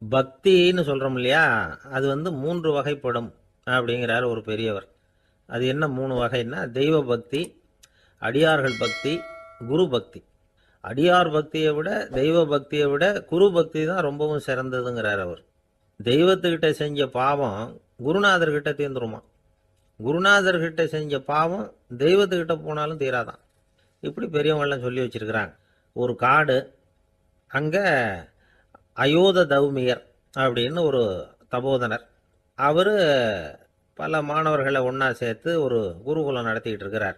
பக்தின்னு சொல்றோம் இல்லையா, அது வந்து 3 வகைப்படும் அப்படிங்கிறார் ஒரு பெரியவர். அது என்ன 3 வகைன்னா, தெய்வ பக்தி, அடியார்கள் பக்தி, குரு பக்தி. அடியார் பக்தியை விட, தெய்வ பக்தியை விட குரு பக்தி தான் ரொம்பவும் சிறந்ததுங்கிறார் அவர். தெய்வத்துக்கிட்ட செஞ்ச பாவம் குருநாதர்கிட்ட தீர்ந்துருமா, குருநாதர்கிட்ட செஞ்ச பாவம் தெய்வத்துக்கிட்ட போனாலும் தீராதான். இப்படி பெரியவங்களாம் சொல்லி வச்சிருக்கிறாங்க. ஒரு காடு, அங்கே அயோத தௌமியர் அப்படின்னு ஒரு தபோதனர். அவர் பல மாணவர்களை ஒன்றா சேர்த்து ஒரு குருகுலம் நடத்திக்கிட்டு இருக்கிறார்.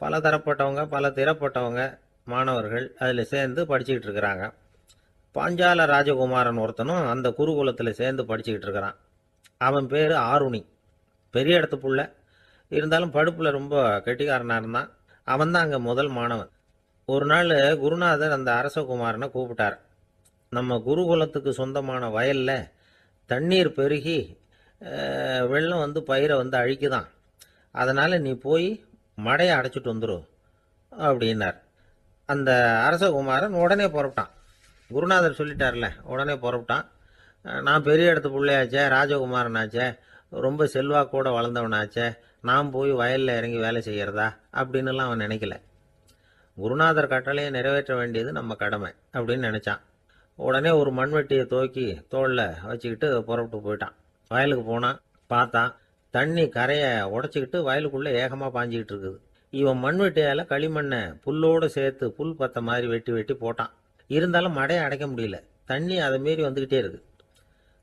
பல தரப்பட்டவங்க, பல திறப்பட்டவங்க மாணவர்கள் அதில் சேர்ந்து படிச்சுக்கிட்டு இருக்கிறாங்க. பாஞ்சால ராஜகுமாரன் ஒருத்தனும் அந்த குருகுலத்தில் சேர்ந்து படிச்சுக்கிட்டு இருக்கிறான். அவன் பேர் ஆருணி. பெரிய இடத்து புள்ள, இருந்தாலும் படுப்பில் ரொம்ப கெட்டிக்காரனாக இருந்தான். அவன் தான் அங்கே முதல் மாணவன். ஒரு நாள் குருநாதர் அந்த அரசகுமாரனை கூப்பிட்டார். நம்ம குருகுலத்துக்கு சொந்தமான வயலில் தண்ணீர் பெருகி வெள்ளம் வந்து பயிரை வந்து அழிக்குதான், அதனால் நீ போய் மடையை அடைச்சிட்டு வந்துடும் அப்படின்னார். அந்த அரசகுமாரன் உடனே புறப்பட்டான். குருநாதர் சொல்லிட்டார்ல, உடனே புறப்பட்டான். நான் பெரிய இடத்து பிள்ளையாச்சே, ராஜகுமாரனாச்சே, ரொம்ப செல்வாக்கூட வளர்ந்தவனாச்சே, நான் போய் வயலில் இறங்கி வேலை செய்கிறதா அப்படின்னுலாம் அவன் நினைக்கல. குருநாதர் கட்டளையை நிறைவேற்ற வேண்டியது நம்ம கடமை அப்படின்னு நினச்சான். உடனே ஒரு மண்வெட்டியை தூக்கி தோளில் வச்சுக்கிட்டு புறப்பட்டு போயிட்டான். வயலுக்கு போனான். பார்த்தான், தண்ணி கரையை உடச்சிக்கிட்டு வயலுக்குள்ளே ஏகமாக பாஞ்சிக்கிட்டு இருக்குது. இவன் மண்வெட்டியால் களிமண்ணை புல்லோடு சேர்த்து புல் பத்த மாதிரி வெட்டி வெட்டி போட்டான். இருந்தாலும் மடையை அடைக்க முடியல. தண்ணி அதை மீறி வந்துக்கிட்டே இருக்குது.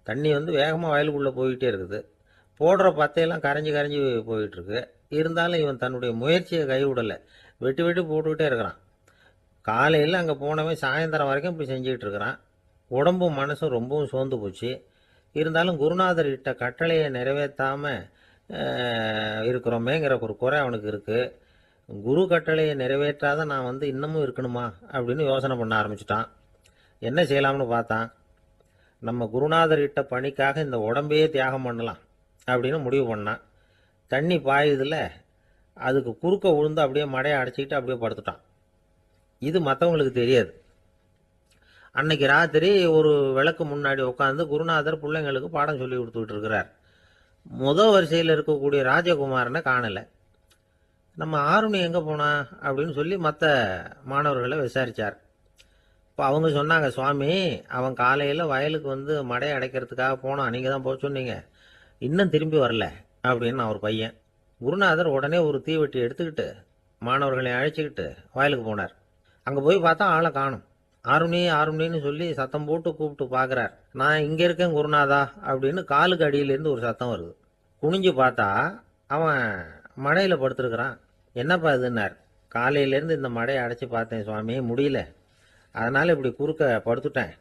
தண்ணி வந்து வேகமாக வயலுக்குள்ளே போய்கிட்டே இருக்குது. போடுற பத்தையெல்லாம் கரைஞ்சி கரைஞ்சி போயிட்டுருக்கு. இருந்தாலும் இவன் தன்னுடைய முயற்சியை கைவிடலை. வெட்டி வெட்டி போட்டுக்கிட்டே இருக்கிறான். காலையில் அங்கே போனவன் சாயந்தரம் வரைக்கும் இப்படி செஞ்சுக்கிட்டு இருக்கிறான். உடம்பும் மனசும் ரொம்பவும் சோர்ந்து போச்சு. இருந்தாலும் குருநாதர் இட்ட கட்டளையை நிறைவேற்றாமல் இருக்கிறோமேங்கிற ஒரு குறை அவனுக்கு இருக்குது. குரு கட்டளையை நிறைவேற்றாத நான் வந்து இன்னமும் இருக்கணுமா அப்படின்னு யோசனை பண்ண ஆரம்பிச்சிட்டான். என்ன செய்யலாம்னு பார்த்தான். நம்ம குருநாதர் இட்ட பணிக்காக இந்த உடம்பையே தியாகம் பண்ணலாம் அப்படின்னு முடிவு பண்ணான். தண்ணி பாயுதில் அதுக்கு குறுக்க விழுந்து அப்படியே மடையை அடைச்சிக்கிட்டு அப்படியே படுத்துட்டான். இது மற்றவங்களுக்கு தெரியாது. அன்னைக்கு ராத்திரி ஒரு விளக்கு முன்னாடி உட்காந்து குருநாதர் பிள்ளைங்களுக்கு பாடம் சொல்லி கொடுத்துக்கிட்டு இருக்கிறார். வரிசையில் இருக்கக்கூடிய ராஜகுமாரனை காணலை. நம்ம ஆருணி எங்கே போனா அப்படின்னு சொல்லி மற்ற மாணவர்களை விசாரித்தார். இப்போ அவங்க சொன்னாங்க, சுவாமி, அவன் காலையில் வயலுக்கு வந்து மடையை அடைக்கிறதுக்காக போனான், நீங்கள் தான் போக சொன்னீங்க, இன்னும் திரும்பி வரல அப்படின்னு அவர் பையன். குருநாதர் உடனே ஒரு தீவெட்டி எடுத்துக்கிட்டு மாணவர்களை அழைச்சிக்கிட்டு வயலுக்கு போனார். அங்கே போய் பார்த்தா ஆளை காணும். ஆருணி ஆருணின்னு சொல்லி சத்தம் போட்டு கூப்பிட்டு பார்க்குறார். நான் இங்கே இருக்கேன் குருநாதா அப்படின்னு காலுக்கு அடியிலேருந்து ஒரு சத்தம் வருது. குனிஞ்சு பார்த்தா அவன் மடையில் படுத்துருக்கிறான். என்னப்பா இதுன்னார். காலையிலேருந்து இந்த மடையை அடைச்சி பார்த்தேன் சுவாமி, முடியல, அதனால் இப்படி குறுக்க படுத்துட்டேன்.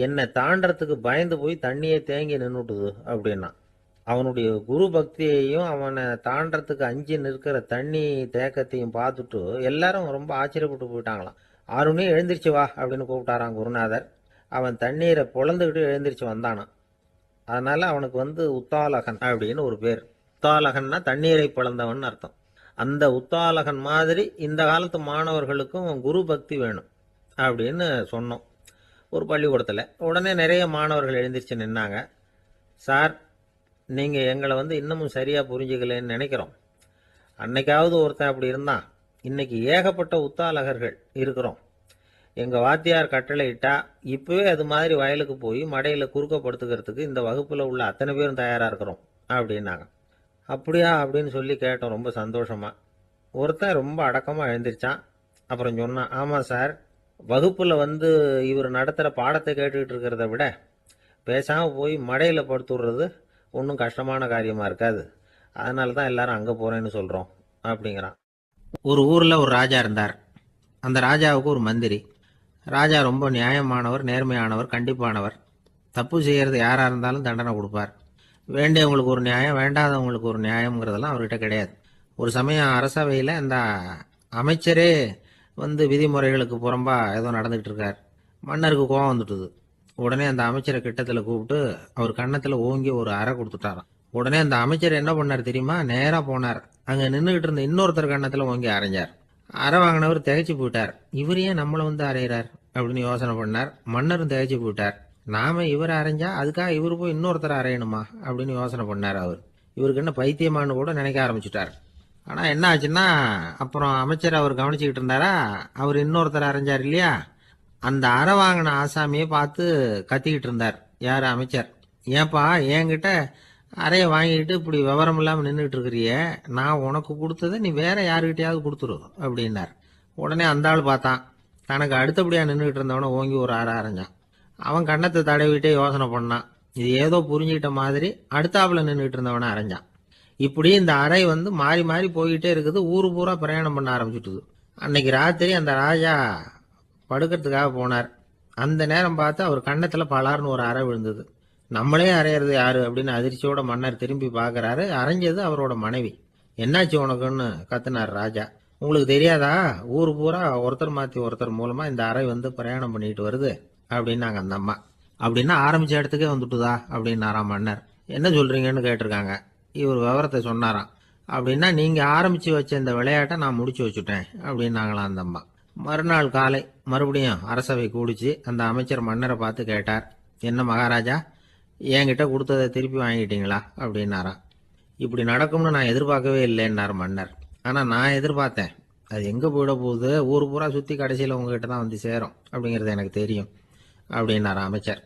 என்னை தாண்டறதுக்கு பயந்து போய் தண்ணியை தேங்கி நின்றுட்டுது அப்படின்னா. அவனுடைய குரு பக்தியையும் அவனை தாண்டறதுக்கு அஞ்சு நிற்கிற தண்ணி தேக்கத்தையும் பார்த்துட்டு எல்லாரும் ரொம்ப ஆச்சரியப்பட்டு போயிட்டாங்களாம். ஆருணி எழுந்திரிச்சு வா அப்படின்னு கூப்பிட்டாரான் குருநாதர். அவன் தண்ணீரை பொழந்துக்கிட்டு எழுந்திரிச்சு வந்தானான். அதனால் அவனுக்கு வந்து உத்தாலகன் அப்படின்னு ஒரு பேர். உத்தாலகன்னா தண்ணீரை பிளந்தவன் அர்த்தம். அந்த உத்தாலகன் மாதிரி இந்த காலத்து மாணவர்களுக்கும் குரு பக்தி வேணும் அப்படின்னு சொன்னோம் ஒரு பள்ளிக்கூடத்தில். உடனே நிறைய மாணவர்கள் எழுந்திரிச்சு நின்னாங்க. சார், நீங்கள் எங்களை வந்து இன்னமும் சரியாக புரிஞ்சுக்கலன்னு நினைக்கிறோம். அன்னைக்காவது ஒருத்தன் அப்படி இருந்தான், இன்னைக்கு ஏகப்பட்ட உத்தாலகர்கள் இருக்கிறோம். எங்கள் வாத்தியார் கட்டளை இட்டா இப்போவே அது மாதிரி வயலுக்கு போய் மடையில் குறுக்கப்படுத்துக்கிறதுக்கு இந்த வகுப்பில் உள்ள அத்தனை பேரும் தயாராக இருக்கிறோம் அப்படின்னாங்க. அப்படியா அப்படின்னு சொல்லி கேட்டோம் ரொம்ப சந்தோஷமாக. ஒருத்தன் ரொம்ப அடக்கமாக எழுந்திரிச்சான். அப்புறம் சொன்னான், ஆமாம் சார், வகுப்பில் வந்து இவர் நடத்துகிற பாடத்தை கேட்டுக்கிட்டு இருக்கிறத விட பேசாமல் போய் மடையில் படுத்துடுறது ஒன்றும் கஷ்டமான காரியமாக இருக்காது, அதனால தான் எல்லாரும் அங்கே போகிறேன்னு சொல்கிறோம் அப்படிங்கிறான். ஒரு ஊரில் ஒரு ராஜா இருந்தார். அந்த ராஜாவுக்கு ஒரு மந்திரி. ராஜா ரொம்ப நியாயமானவர், நேர்மையானவர், கண்டிப்பானவர். தப்பு செய்கிறது யாராக இருந்தாலும் தண்டனை கொடுப்பார். வேண்டியவங்களுக்கு ஒரு நியாயம், வேண்டாதவங்களுக்கு ஒரு நியாயங்கிறதெல்லாம் அவர்கிட்ட கிடையாது. ஒரு சமயம் அரசவையில் அந்த அமைச்சரே வந்து விதிமுறைகளுக்கு புறம்பா ஏதோ நடந்துகிட்டு இருக்கார். மன்னருக்கு கோபம் வந்துட்டுது. உடனே அந்த அமைச்சரை கிட்டத்தில் கூப்பிட்டு அவர் கன்னத்தில் ஓங்கி ஒரு அறை கொடுத்துட்டாராம். உடனே அந்த அமைச்சர் என்ன பண்ணார் தெரியுமா, நேராக போனார். அங்கே நின்றுகிட்டு இருந்த இன்னொருத்தர் கன்னத்தில் ஓங்கி அரைஞ்சார். அறை வாங்கினவர் திகைச்சு போயிட்டார். இவர் ஏன் நம்மளை வந்து அரைகிறார் அப்படின்னு யோசனை பண்ணார். மன்னரும் திகைச்சு போயிட்டார். நாம இவரை அரைஞ்சா அதுக்காக இவர் போய் இன்னொருத்தரை அரையணுமா அப்படின்னு யோசனை பண்ணார் அவர். இவருக்கு என்ன பைத்தியமானு கூட நினைக்க ஆரம்பிச்சுட்டார். ஆனால் என்ன ஆச்சுன்னா, அப்புறம் அமைச்சர் அவர் கவனிச்சுக்கிட்டு இருந்தாரா, அவர் இன்னொருத்தர் அரைஞ்சார் இல்லையா, அந்த அறை வாங்கின ஆசாமியை பார்த்து கத்திக்கிட்டு இருந்தார் யார் அமைச்சர். ஏன்பா என்கிட்ட அறையை வாங்கிக்கிட்டு இப்படி விவரம் இல்லாமல் நின்றுட்டு இருக்கிறியே, நான் உனக்கு கொடுத்ததை நீ வேற யாருக்கிட்டையாவது கொடுத்துரு அப்படின்னார். உடனே அந்த ஆள் பார்த்தான், தனக்கு அடுத்தபடியாக நின்றுக்கிட்டு இருந்தவனை ஓங்கி ஒரு அறை அரைஞ்சான். அவன் கண்ணத்தை தடவிட்டே யோசனை பண்ணான். இது ஏதோ புரிஞ்சுக்கிட்ட மாதிரி அடுத்தாப்புல நின்றுட்டு இருந்தவனை அரைஞ்சான். இப்படி இந்த அறை வந்து மாறி மாறி போய்கிட்டே இருக்குது. ஊரு பூரா பிரயாணம் பண்ண ஆரம்பிச்சுட்டுது. அன்னைக்கு ராத்திரி அந்த ராஜா படுக்கிறதுக்காக போனார். அந்த நேரம் பார்த்து அவர் கண்ணத்தில் பலார்னு ஒரு அறை விழுந்தது. நம்மளே அரையிறது யாரு அப்படின்னு அதிர்ச்சியோட மன்னர் திரும்பி பார்க்கறாரு. அரைஞ்சது அவரோட மனைவி. என்னாச்சு உனக்குன்னு கத்துனார் ராஜா. உங்களுக்கு தெரியாதா, ஊர் பூரா ஒருத்தர் மாற்றி ஒருத்தர் மூலமா இந்த அறை வந்து பிரயாணம் பண்ணிட்டு வருது அப்படின்னாங்க அந்த அம்மா. அப்படின்னா ஆரம்பிச்ச இடத்துக்கே வந்துட்டுதா அப்படின்னாராம் மன்னர். என்ன சொல்றீங்கன்னு கேட்டிருக்காங்க. இவர் விவரத்தை சொன்னாராம். அப்படின்னா நீங்க ஆரம்பிச்சு வச்ச இந்த விளையாட்டை நான் முடிச்சு வச்சுட்டேன் அப்படின்னாங்களாம் அந்த அம்மா. மறுநாள் காலை மறுபடியும் அரசவை கூடிச்சு அந்த அமைச்சர் மன்னரை பார்த்து கேட்டார், என்ன மகாராஜா, என்கிட்ட கொடுத்ததை திருப்பி வாங்கிட்டீங்களா அப்படின்னாராம். இப்படி நடக்கும்னு நான் எதிர்பார்க்கவே இல்லைன்னார் மன்னர். ஆனால் நான் எதிர்பார்த்தேன். அது எங்கே போயிட போகுது, ஊர் பூரா சுற்றி கடைசியில் உங்ககிட்ட தான் வந்து சேரும் அப்படிங்கிறது எனக்கு தெரியும் அப்படின்னார் அமைச்சர்.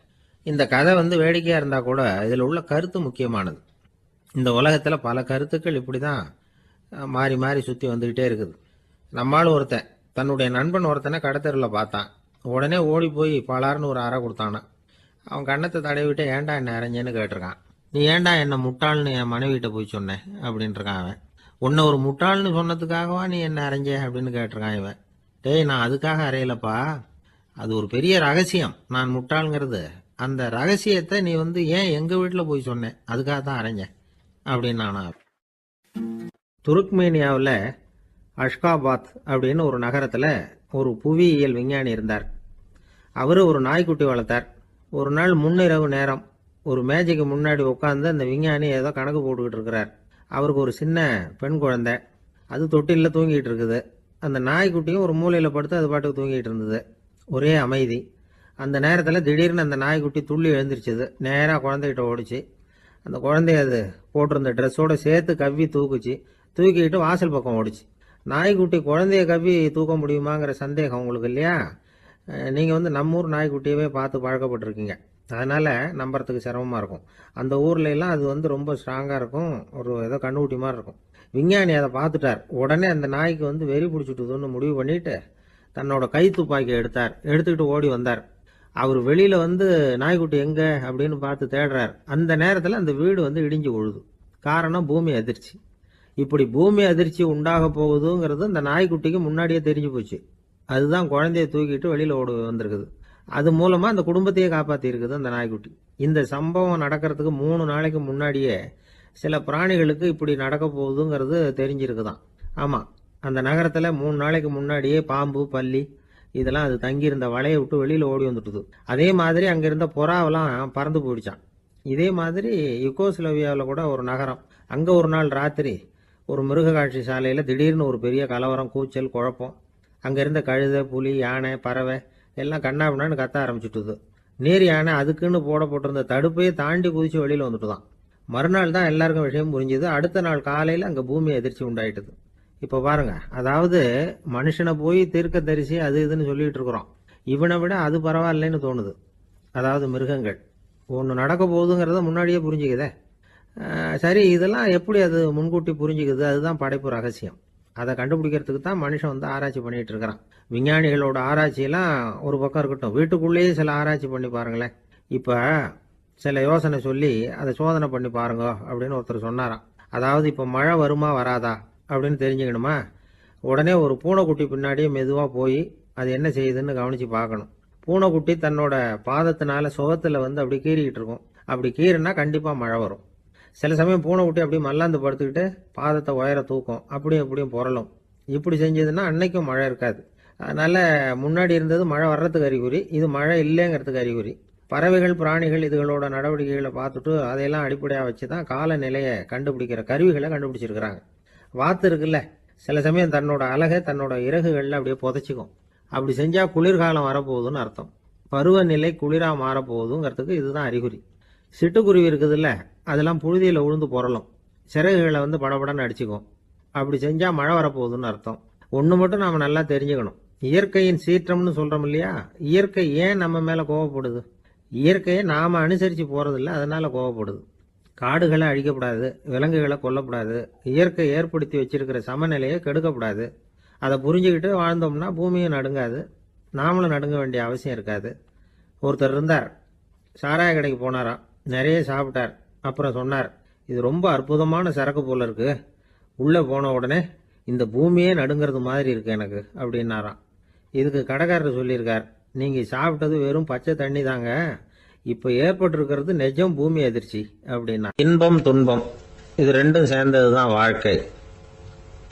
இந்த கதை வந்து வேடிக்கையாக இருந்தால் கூட இதில் உள்ள கருத்து முக்கியமானது. இந்த உலகத்தில் பல கருத்துக்கள் இப்படி தான் மாறி மாறி சுற்றி வந்துக்கிட்டே இருக்குது. நம்மளும் ஒருத்தன் தன்னுடைய நண்பன் ஒருத்தனை கடத்தெருவில் பார்த்தான். உடனே ஓடி போய் பலார்னு ஒரு அறை கொடுத்தானா. அவன் கண்ணத்தை தடவிட்டு ஏன்டா என்ன அரைஞ்சேன்னு கேட்டிருக்கான். நீ ஏன்டா என்ன முட்டாள்னு என் மனைவிட்ட போய் சொன்னேன் அப்படின்ட்டுருக்கான் அவன். உன்னை ஒரு முட்டாள்னு சொன்னதுக்காகவா நீ என்ன அரைஞ்ச அப்படின்னு கேட்டிருக்கான் இவன். டேய், நான் அதுக்காக அறையலப்பா, அது ஒரு பெரிய ரகசியம். நான் முட்டாளுங்கிறது அந்த ரகசியத்தை நீ வந்து ஏன் எங்கள் வீட்டில் போய் சொன்னேன், அதுக்காக தான் அரைஞ்சேன் அப்படின்னு நானா. துருக்மேனியாவில் அஷ்காபாத் அப்படின்னு ஒரு நகரத்தில் ஒரு புவியியல் விஞ்ஞானி இருந்தார். அவர் ஒரு நாய்க்குட்டி வளர்த்தார். ஒரு நாள் முன்னிரவு நேரம் ஒரு மேஜைக்கு முன்னாடி உட்காந்து அந்த விஞ்ஞானி ஏதோ கணக்கு போட்டுக்கிட்டு இருக்கிறார். அவருக்கு ஒரு சின்ன பெண் குழந்தை, அது தொட்டிலில் தூங்கிட்டு இருக்குது. அந்த நாய்க்குட்டியும் ஒரு மூலையில் படுத்து அது பாட்டுக்கு தூங்கிட்டு இருந்தது. ஒரே அமைதி. அந்த நேரத்தில் திடீர்னு அந்த நாய்க்குட்டி துள்ளி எழுந்திரிச்சது. நேராக குழந்தைகிட்ட ஓடிச்சு. அந்த குழந்தைய அது போட்டிருந்த ட்ரெஸ்ஸோடு சேர்த்து கவ்வி தூக்குச்சு. தூக்கிக்கிட்டு வாசல் பக்கம் ஓடிச்சு. நாய்க்குட்டி குழந்தைய கவ்வி தூக்க முடியுமாங்கிற சந்தேகம் உங்களுக்கு இல்லையா? நீங்கள் வந்து நம்ம ஊர் நாய்க்குட்டியவே பார்த்து பழக்கப்பட்டிருக்கீங்க, அதனால் நம்புறதுக்கு சிரமமாக இருக்கும். அந்த ஊர்ல எல்லாம் அது வந்து ரொம்ப ஸ்ட்ராங்காக இருக்கும், ஒரு ஏதோ கண்ணுக்குட்டி மாதிரி இருக்கும். விஞ்ஞானி அதை பார்த்துட்டார். உடனே அந்த நாய்க்கு வந்து வெறி பிடிச்சிட்டுதுன்னு முடிவு பண்ணிட்டு தன்னோட கை துப்பாக்கி எடுத்துக்கிட்டு ஓடி வந்தார். அவர் வெளியில் வந்து நாய்க்குட்டி எங்கே அப்படின்னு பார்த்து தேடுறார். அந்த நேரத்தில் அந்த வீடு வந்து இடிஞ்சு விழுது. காரணம் பூமி அதிர்ச்சி. இப்படி பூமி அதிர்ச்சி உண்டாக போகுதுங்கிறது அந்த நாய்க்குட்டிக்கு முன்னாடியே தெரிஞ்சு போச்சு. அதுதான் குழந்தைய தூக்கிட்டு வெளியில் ஓடி வந்திருக்குது. அது மூலமாக அந்த குடும்பத்தையே காப்பாற்றி இருக்குது அந்த நாய்க்குட்டி. இந்த சம்பவம் நடக்கிறதுக்கு 3 நாளைக்கு முன்னாடியே சில பிராணிகளுக்கு இப்படி நடக்க போகுதுங்கிறது தெரிஞ்சிருக்குதான். ஆமாம், அந்த நகரத்தில் 3 நாளைக்கு முன்னாடியே பாம்பு, பல்லி இதெல்லாம் அது தங்கியிருந்த வலையை விட்டு வெளியில் ஓடி வந்துட்டுது. அதே மாதிரி அங்கே இருந்த புறாவெல்லாம் பறந்து போயிடுச்சான். இதே மாதிரி யுகோஸ்லோவியாவில் கூட ஒரு நகரம், அங்கே ஒரு நாள் ராத்திரி ஒரு மிருக காட்சி சாலையில் திடீர்னு ஒரு பெரிய கலவரம், கூச்சல், குழப்பம். அங்கே இருந்த கழுதை, புலி, யானை, பறவை எல்லாம் கண்ணாபின்னான்னு கத்த ஆரம்பிச்சுட்டுது. நீர் யானை அதுக்குன்னு போடப்பட்டிருந்த தடுப்பையே தாண்டி குதிச்சு வெளியில் வந்துட்டு தான். மறுநாள் தான் எல்லாருக்கும் விஷயம் புரிஞ்சுது. அடுத்த நாள் காலையில் அங்கே பூமி அதிர்ச்சி உண்டாயிட்டுது. இப்போ பாருங்க, அதாவது மனுஷனை போய் தீர்க்க தரிசி அது இதுன்னு சொல்லிட்டு இருக்கிறோம். இவனை விட அது பரவாயில்லைன்னு தோணுது. அதாவது மிருகங்கள் ஒன்று நடக்க போகுதுங்கிறத முன்னாடியே புரிஞ்சுக்குதே. சரி, இதெல்லாம் எப்படி அது முன்கூட்டி புரிஞ்சுக்குது? அதுதான் படைப்பு ரகசியம். அதை கண்டுபிடிக்கிறதுக்கு தான் மனுஷன் வந்து ஆராய்ச்சி பண்ணிட்டு இருக்கிறான். விஞ்ஞானிகளோட ஆராய்ச்சியெல்லாம் ஒரு பக்கம் இருக்கட்டும், வீட்டுக்குள்ளேயே சில ஆராய்ச்சி பண்ணி பாருங்களேன். இப்போ சில யோசனை சொல்லி அதை சோதனை பண்ணி பாருங்க அப்படின்னு ஒருத்தர் சொன்னாராம். அதாவது இப்போ மழை வருமா வராதா அப்படின்னு தெரிஞ்சுக்கணுமா, உடனே ஒரு பூனைக்குட்டி பின்னாடியே மெதுவாக போய் அது என்ன செய்யுதுன்னு கவனித்து பார்க்கணும். பூனைக்குட்டி தன்னோட பாதத்தினால சுகத்தில் வந்து அப்படி கீறிக்கிட்டு இருக்கும். அப்படி கீறினா கண்டிப்பாக மழை வரும். சில சமயம் பூனைக்குட்டி அப்படி மல்லாந்து படுத்துக்கிட்டு பாதத்தை உயர தூக்கும், அப்படியும் எப்படியும் புரளும். இப்படி செஞ்சதுன்னா அன்னைக்கும் மழை இருக்காது. அதனால் முன்னாடி இருந்தது மழை வர்றதுக்கு அறிகுறி, இது மழை இல்லைங்கிறதுக்கு அறிகுறி. பறவைகள், பிராணிகள் இதுகளோட நடவடிக்கைகளை பார்த்துட்டு அதையெல்லாம் அடிப்படையாக வச்சு தான் காலநிலையை கண்டுபிடிக்கிற கருவிகளை கண்டுபிடிச்சிருக்கிறாங்க. வாத்து இருக்குல்ல, சில சமயம் தன்னோட அழகை தன்னோட இறகுகளில் அப்படியே புதைச்சிக்கும். அப்படி செஞ்சால் குளிர்காலம் வரப்போகுதுன்னு அர்த்தம். பருவநிலை குளிரா மாறப்போகுதுங்கிறதுக்கு இதுதான் அறிகுறி. சிட்டுக்குருவி இருக்குதுல்ல, அதெல்லாம் புழுதியில் உழுந்து புரளும், சிறகுகளை படபடன்னு அடிச்சுக்கும். அப்படி செஞ்சா மழை வரப்போகுதுன்னு அர்த்தம். ஒன்று மட்டும் நாம் நல்லா தெரிஞ்சுக்கணும், இயற்கையின் சீற்றம்னு சொல்றோம் இல்லையா, இயற்கை ஏன் நம்ம மேல கோவப்படுது? இயற்கையை நாம அனுசரித்து போறதில்ல, அதனால கோவப்படுது. காடுகளை அழிக்கப்படாது, விலங்குகளை கொல்லக்கூடாது, இயற்கை ஏற்படுத்தி வச்சிருக்கிற சமநிலையை கெடுக்கப்படாது. அதை புரிஞ்சுக்கிட்டு வாழ்ந்தோம்னா பூமியும் நடுங்காது, நாமளும் நடுங்க வேண்டிய அவசியம் இருக்காது. ஒருத்தர் இருந்தார், சாராய கடைக்கு போனாராம், நிறைய சாப்பிட்டார். அப்புறம் சொன்னார், இது ரொம்ப அற்புதமான சரக்கு போல இருக்கு, உள்ளே போன உடனே இந்த பூமியே நடுங்கிறது மாதிரி இருக்கு எனக்கு அப்படின்னாராம். இதுக்கு கடைக்காரர் சொல்லியிருக்கார், நீங்கள் சாப்பிட்டது வெறும் பச்சை தண்ணி தாங்க, இப்போ ஏற்பட்டிருக்கிறது நிஜம் பூமி அதிர்ச்சி அப்படின்னா. இன்பம் துன்பம் இது ரெண்டும் சேர்ந்தது தான் வாழ்க்கை.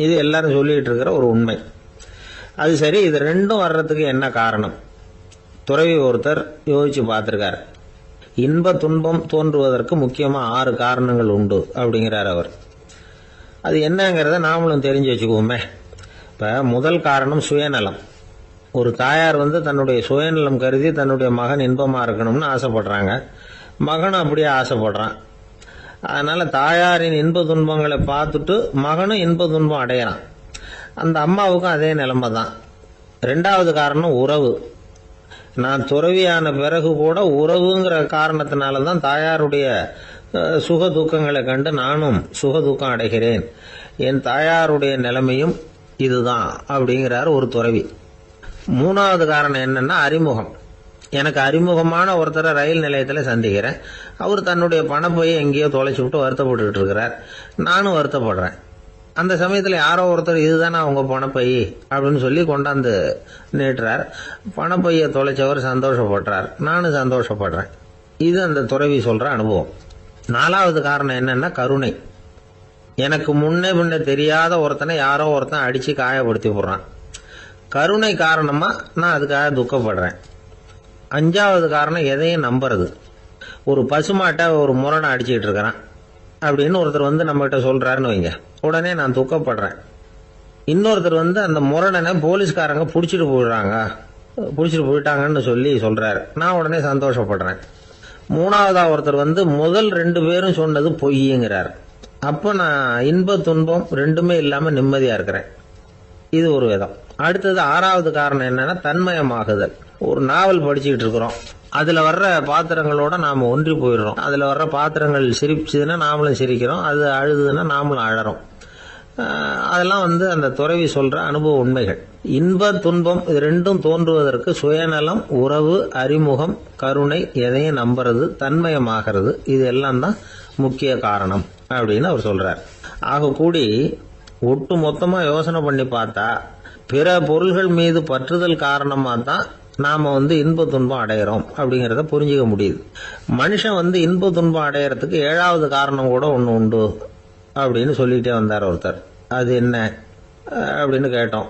இது எல்லாரும் சொல்லிட்டு இருக்கிற ஒரு உண்மை. அது சரி, இது ரெண்டும் வர்றதுக்கு என்ன காரணம்? துறவி ஒருத்தர் யோசிச்சு பார்த்துருக்கார். இன்ப துன்பம் தோன்றுவதற்கு முக்கியமாக 6 காரணங்கள் உண்டு அப்படிங்கிறார் அவர். அது என்னங்கிறத நாமளும் தெரிஞ்சு வச்சுக்குவோமே. இப்போ முதல் காரணம் சுயநலம். ஒரு தாயார் தன்னுடைய சுயநலம் கருதி தன்னுடைய மகன் இன்பமாக இருக்கணும்னு ஆசைப்படுறாங்க. மகனும் அப்படியே ஆசைப்படுறான். அதனால தாயாரின் இன்ப துன்பங்களை பார்த்துட்டு மகனும் இன்ப துன்பம் அடையிறான். அந்த அம்மாவுக்கும் அதே நிலைமை தான். 2வது காரணம் உறவு. நான் துறவியான பிறகு கூட உறவுங்கிற காரணத்தினால தான் தாயாருடைய சுக துக்கங்களை கண்டு நானும் சுக துக்கம் அடைகிறேன், என் தாயாருடைய நிலைமையும் இதுதான் அப்படிங்கிறார் ஒரு துறவி. 3வது காரணம் என்னன்னா அறிமுகம். எனக்கு அறிமுகமான ஒருத்தரை ரயில் நிலையத்தில் சந்திக்கிறேன். அவர் தன்னுடைய பணப்பையை எங்கேயோ தொலைச்சி விட்டு வருத்தப்பட்டு இருக்கிறார். நானும் வருத்தப்படுறேன். அந்த சமயத்தில் யாரோ ஒருத்தர் இதுதானே அவங்க பணப்பை அப்படின்னு சொல்லி கொண்டாந்து நீட்டுறார். பணப்பையை தொலைச்சவர் சந்தோஷப்படுறார், நானும் சந்தோஷப்படுறேன். இது அந்த துறவி சொல்ற அனுபவம். 4வது காரணம் என்னன்னா கருணை. எனக்கு முன்னே பின்ன தெரியாத ஒருத்தனை யாரோ ஒருத்தன் அடிச்சு காயப்படுத்தி போடுறான். கருணை காரணமா நான் அதுக்காக துக்கப்படுறேன். 5வது காரணம் எதையும் நம்புறது. ஒரு பசுமாட்டை ஒரு முரணை அடிச்சுக்கிட்டு இருக்கிறான் அப்படின்னு ஒருத்தர் நம்மகிட்ட சொல்றாருன்னு வைங்க, உடனே நான் துக்கப்படுறேன். இன்னொருத்தர் அந்த முரணனை போலீஸ்காரங்க பிடிச்சிட்டு போயிட்டாங்கன்னு சொல்லி சொல்றாரு, நான் உடனே சந்தோஷப்படுறேன். 3வதா ஒருத்தர் முதல் 2 பேரும் சொன்னது பொய்யுங்கிறார். அப்போ நான் இன்ப துன்பம் ரெண்டுமே இல்லாம நிம்மதியா இருக்கிறேன். இது ஒரு விதம். அடுத்தது 6வது காரணம் என்னன்னா தன்மயமாகுதல். ஒரு நாவல் படிச்சுக்கிட்டு இருக்கிறோம், அதுல வர்ற பாத்திரங்களோட நாம ஒன்றி போயிடுறோம். அதுல வர்ற பாத்திரங்கள் சிரிச்சுதுன்னா நாமளும் சிரிக்கிறோம், அது அழுதுன்னா நாமளும் அழறோம். அதெல்லாம் அந்த துறவி சொல்ற அனுபவ உண்மைகள். இன்ப துன்பம் இது ரெண்டும் தோன்றுவதற்கு சுயநலம், உறவு, அறிமுகம், கருணை, எதையும் நம்புறது, தன்மயமாகிறது, இது எல்லாம் தான் முக்கிய காரணம் அப்படின்னு அவர் சொல்றார். ஆக கூடி ஒட்டு மொத்தமா யோசனை பண்ணி பார்த்தா பிற பொருள்கள் மீது பற்றுதல் காரணமா தான் நாம இன்ப துன்பம் அடையிறோம் அப்படிங்கிறத புரிஞ்சுக்க முடியுது. மனுஷன் இன்ப துன்பம் அடையறதுக்கு 7வது காரணம் கூட ஒன்று உண்டு அப்படின்னு சொல்லிட்டே வந்தார் ஒருத்தர். அது என்ன அப்படின்னு கேட்டோம்.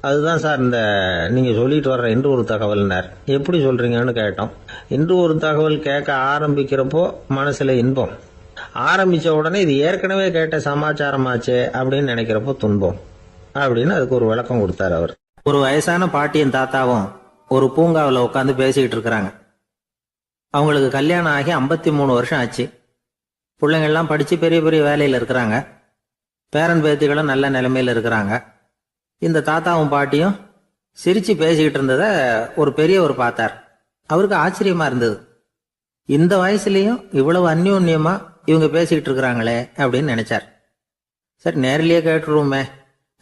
அதுதான் சார் இந்த நீங்க சொல்லிட்டு வர்ற இன்று ஒரு தகவல்னார். எப்படி சொல்றீங்கன்னு கேட்டோம். இன்று ஒரு தகவல் கேட்க ஆரம்பிக்கிறப்போ மனசுல இன்பம், ஆரம்பிச்ச உடனே இது ஏற்கனவே கேட்ட சமாச்சாரமாச்சே அப்படின்னு நினைக்கிறப்போ துன்பம் அப்படின்னு அதுக்கு ஒரு விளக்கம் கொடுத்தார் அவர். ஒரு வயசான பாட்டியும் தாத்தாவும் ஒரு பூங்காவில் உட்காந்து பேசிக்கிட்டு இருக்கிறாங்க. அவங்களுக்கு கல்யாணம் ஆகி 53 வருஷம் ஆச்சு. பிள்ளைங்கள்லாம் படிச்சு பெரிய பெரிய வேலையில் இருக்கிறாங்க. பேரன் பேத்திகளும் நல்ல நிலைமையில இருக்கிறாங்க. இந்த தாத்தாவும் பாட்டியும் சிரிச்சு பேசிக்கிட்டு இருந்ததை ஒரு பெரியவர் பார்த்தார். அவருக்கு ஆச்சரியமா இருந்தது. இந்த வயசுலயும் இவ்வளவு அந்யோன்யமா இவங்க பேசிக்கிட்டு இருக்கிறாங்களே அப்படின்னு நினைச்சார். சரி, நேரிலேயே கேட்டுருவோமே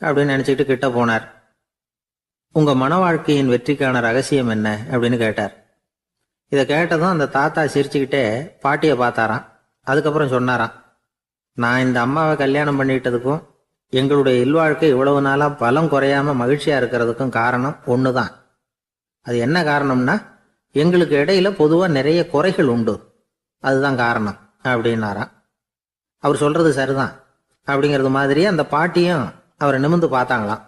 அப்படின்னு நினைச்சுக்கிட்டு கிட்ட போனார். உங்க மன வாழ்க்கையின் வெற்றிக்கான ரகசியம் என்ன அப்படின்னு கேட்டார். இதை கேட்டதும் அந்த தாத்தா சிரிச்சுக்கிட்டே பாட்டியை பார்த்தாராம். அதுக்கப்புறம் சொன்னாராம், நான் இந்த அம்மாவை கல்யாணம் பண்ணிட்டதுக்கும் எங்களுடைய இல்வாழ்க்கை இவ்வளவு நாளா பலம் குறையாம மகிழ்ச்சியா இருக்கிறதுக்கும் காரணம் ஒண்ணுதான். அது என்ன காரணம்னா, எங்களுக்கு இடையில பொதுவா நிறைய குறைகள் உண்டு, அதுதான் காரணம் அப்படின்னாராம். அவர் சொல்றது சரிதான் அப்படிங்கிறது மாதிரியே அந்த பாட்டியும் அவரை நிமிர்ந்து பார்த்தாங்களாம்.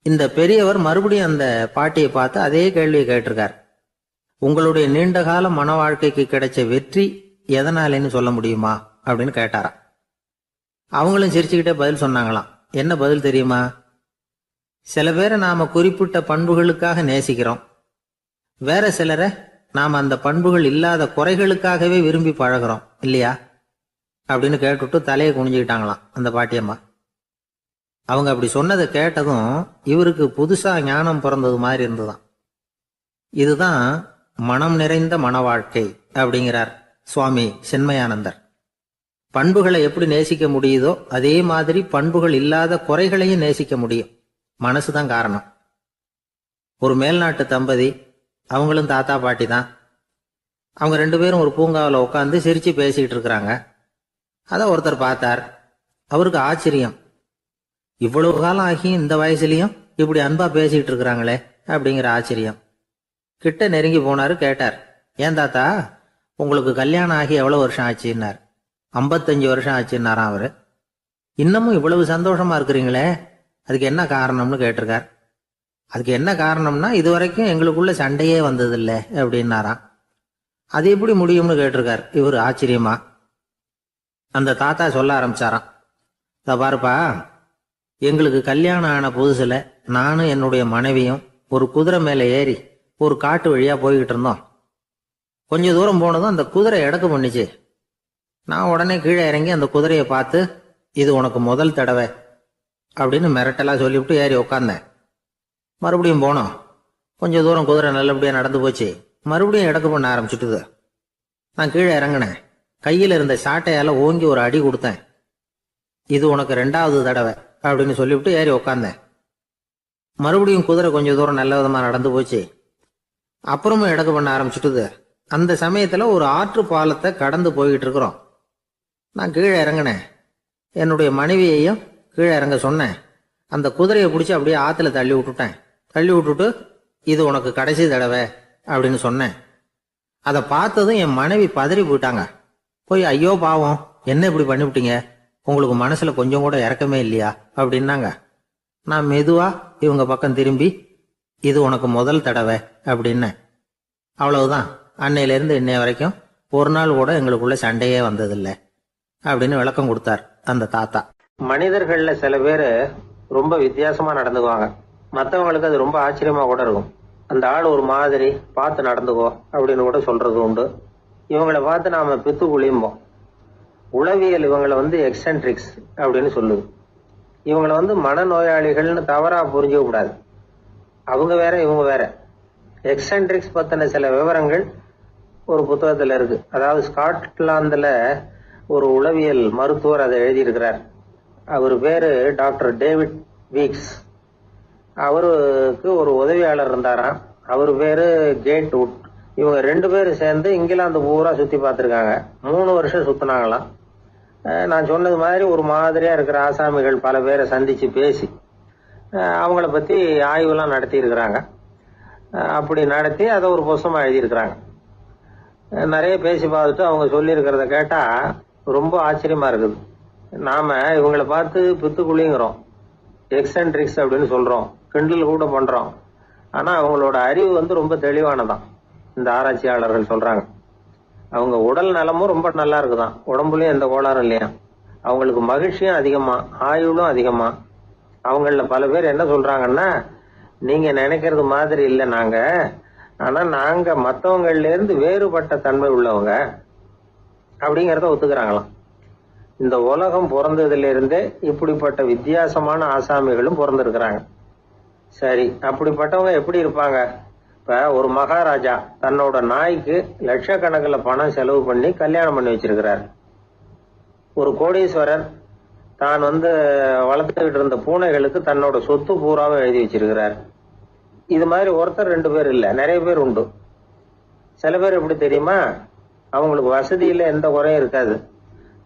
இந்த பெரியவர் மறுபடியும் அந்த பாட்டியை பார்த்து அதே கேள்வியை கேட்டிருக்கார். உங்களுடைய நீண்டகால மன வாழ்க்கைக்கு கிடைச்ச வெற்றி எதனாலேன்னு சொல்ல முடியுமா அப்படின்னு கேட்டாராம். அவங்களும் சிரிச்சுக்கிட்டே பதில் சொன்னாங்களாம். என்ன பதில் தெரியுமா? சில பேரை நாம குறிப்பிட்ட பண்புகளுக்காக நேசிக்கிறோம், வேற சிலரை நாம் அந்த பண்புகள் இல்லாத குறைகளுக்காகவே விரும்பி பழகிறோம் இல்லையா அப்படின்னு கேட்டுட்டு தலையை குனிஞ்சுக்கிட்டாங்களாம் அந்த பாட்டியம்மா. அவங்க அப்படி சொன்னதை கேட்டதும் இவருக்கு புதுசா ஞானம் பிறந்தது மாதிரி இருந்துதான். இதுதான் மனம் நிறைந்த மன வாழ்க்கை அப்படிங்கிறார் சுவாமி சின்மயானந்தர். பண்புகளை எப்படி நேசிக்க முடியுதோ அதே மாதிரி பண்புகள் இல்லாத குறைகளையும் நேசிக்க முடியும். மனசுதான் காரணம். ஒரு மேல்நாட்டு தம்பதி, அவங்களும் தாத்தா பாட்டி தான். அவங்க 2 பேரும் ஒரு பூங்காவில் உட்காந்து சிரிச்சு பேசிக்கிட்டு இருக்கிறாங்க. அதை ஒருத்தர் பார்த்தார். அவருக்கு ஆச்சரியம், இவ்வளவு காலம் ஆகி இந்த வயசுலயும் இப்படி அன்பா பேசிக்கிட்டு இருக்கிறாங்களே அப்படிங்கிற ஆச்சரியம். கிட்ட நெருங்கி போனாரு. கேட்டார், ஏன் தாத்தா உங்களுக்கு கல்யாணம் ஆகி எவ்வளவு வருஷம் ஆச்சுன்னார். 55 வருஷம் ஆச்சுன்னாராம் அவரு. இன்னமும் இவ்வளவு சந்தோஷமா இருக்கிறீங்களே, அதுக்கு என்ன காரணம்னு கேட்டிருக்கார். அதுக்கு என்ன காரணம்னா, இதுவரைக்கும் எங்களுக்குள்ள சண்டையே வந்ததில்லை அப்படின்னாராம். அது எப்படி முடியும்னு கேட்டிருக்கார் இவர் ஆச்சரியமா. அந்த தாத்தா சொல்ல ஆரம்பிச்சாராம், இதை பாருப்பா, எங்களுக்கு கல்யாணம் ஆன புதுசுல நானும் என்னுடைய மனைவியும் ஒரு குதிரை மேலே ஏறி ஒரு காட்டு வழியா போய்கிட்டு இருந்தோம். கொஞ்ச தூரம் போனதும் அந்த குதிரை எடக்கு பண்ணிச்சு. நான் உடனே கீழே இறங்கி அந்த குதிரையை பார்த்து, இது உனக்கு முதல் தடவை அப்படின்னு மிரட்டலா சொல்லிவிட்டு ஏறி உக்காந்தேன். மறுபடியும் போனோம். கொஞ்ச தூரம் குதிரை நல்லபடியா நடந்து போச்சு. மறுபடியும் எடக்கு பண்ண ஆரம்பிச்சுட்டுது. நான் கீழே இறங்கினேன். கையில் இருந்த சாட்டையால ஓங்கி ஒரு அடி கொடுத்தேன். இது உனக்கு 2வது தடவை அப்படின்னு சொல்லிவிட்டு ஏறி உக்காந்தேன். மறுபடியும் குதிரை கொஞ்ச தூரம் நல்ல விதமா நடந்து போச்சு. அப்புறமும் எடக்கு பண்ண ஆரம்பிச்சுட்டுது. அந்த சமயத்துல ஒரு ஆற்று பாலத்தை கடந்து போய்கிட்டு இருக்கிறோம். நான் கீழே இறங்கினேன். என்னுடைய மனைவியையும் கீழே இறங்க சொன்னேன். அந்த குதிரையை பிடிச்சி அப்படியே ஆத்துல தள்ளி விட்டுட்டேன். தள்ளி விட்டுட்டு, இது உனக்கு கடைசி தடவை அப்படின்னு சொன்னேன். அதை பார்த்ததும் என் மனைவி பதறி போயிட்டாங்க. போய், ஐயோ பாவம், என்ன இப்படி பண்ணிவிட்டீங்க, உங்களுக்கு மனசுல கொஞ்சம் கூட இறக்கமே இல்லையா அப்படின்னாங்க. நான் மெதுவா இவங்க பக்கம் திரும்பி, இது உனக்கு முதல் தடவை அப்படின்னேன். அவ்வளவுதான். அன்னையிலிருந்து இன்னைய வரைக்கும் ஒரு நாள் கூட எங்களுக்குள்ள சண்டையே வந்ததில்லை அப்படின்னு விளக்கம் கொடுத்தார் அந்த தாத்தா. மனிதர்கள்ல சில பேர் ரொம்ப வித்தியாசமா நடந்துக்குவாங்க. மற்றவங்களுக்கு அது ரொம்ப ஆச்சரியமா கூட இருக்கும். அந்த ஆள் ஒரு மாதிரி பார்த்து நடந்துக்கோ அப்படின்னு கூட சொல்றது உண்டு. இவங்களை பார்த்து நாம பித்து குளியும்போம். உளவியல் இவங்களை எக்ஸென்ட்ரிக்ஸ் அப்படின்னு சொல்லுது. இவங்களை மனநோயாளிகள்னு தவறா புரிஞ்சுக்க கூடாது. அவங்க வேற, இவங்க வேற. எக்ஸென்ட்ரிக்ஸ் பத்தின சில விவரங்கள் ஒரு புத்தகத்துல இருக்கு. அதாவது ஸ்காட்லாந்துல ஒரு உளவியல் மருத்துவர் அதை எழுதியிருக்கிறார். அவர் பேரு டாக்டர் டேவிட் வீக்ஸ். அவருக்கு ஒரு உதவியாளர் இருந்தாராம். அவர் பேரு கேட் வுட். இவங்க 2 பேரும் சேர்ந்து இங்கிலாந்து பூரா சுத்தி பார்த்திருக்காங்க. 3 வருஷம் சுத்தினாங்களாம். நான் சொன்னது மாதிரி ஒரு மாதிரியா இருக்கிற ஆசாமிகள் பல பேரை சந்திச்சு பேசி அவங்கள பத்தி ஆய்வுலாம் நடத்தி இருக்கிறாங்க. அப்படி நடத்தி அதை ஒரு புத்தகமா எழுதியிருக்கிறாங்க. நிறைய பேசி பார்த்துட்டு அவங்க சொல்லி இருக்கிறத கேட்டா ரொம்ப ஆச்சரியமா இருக்குது. நாம இவங்களை பார்த்து பித்துக்குழிங்கிறோம், எக்ஸென்ட்ரிக்ஸ் அப்படின்னு சொல்றோம், கிண்டல் கூட பண்றோம். ஆனா அவங்களோட அறிவு ரொம்ப தெளிவானதான். இந்த ஆராய்ச்சியாளர்கள் சொல்றாங்க. அவங்க உடல் நலமும் ரொம்ப நல்லா இருக்குதான். உடம்புலயும் எந்த கோளாறும் இல்லையா. அவங்களுக்கு மகிழ்ச்சியும் அதிகமா, ஆயுளும் அதிகமா. அவங்கள பல பேர் என்ன சொல்றாங்கன்னா, நீங்க நினைக்கிறது மாதிரி இல்லை நாங்க, ஆனா நாங்க மற்றவங்கள்ல இருந்து வேறுபட்ட தன்மை உள்ளவங்க அப்படிங்கிறத ஒத்துக்கிறாங்களாம். இந்த உலகம் பிறந்ததுல இருந்தே இப்படிப்பட்ட வித்தியாசமான ஆசாமிகளும் பிறந்திருக்கிறாங்க. சரி, அப்படிப்பட்டவங்க எப்படி இருப்பாங்க? இப்ப ஒரு மகாராஜா தன்னோட நாய்க்கு லட்சக்கணக்கில் பணம் செலவு பண்ணி கல்யாணம் பண்ணி வச்சிருக்கிறார். ஒரு கோடீஸ்வரர் தான் வளர்த்துக்கிட்டு இருந்த பூனைகளுக்கு தன்னோட சொத்து பூராவும் எழுதி வச்சிருக்கிறார். இது மாதிரி ஒருத்தர் 2 பேர் இல்ல, நிறைய பேர் உண்டு. சில பேர் எப்படி தெரியுமா, அவங்களுக்கு வசதியில எந்த குறையும் இருக்காது.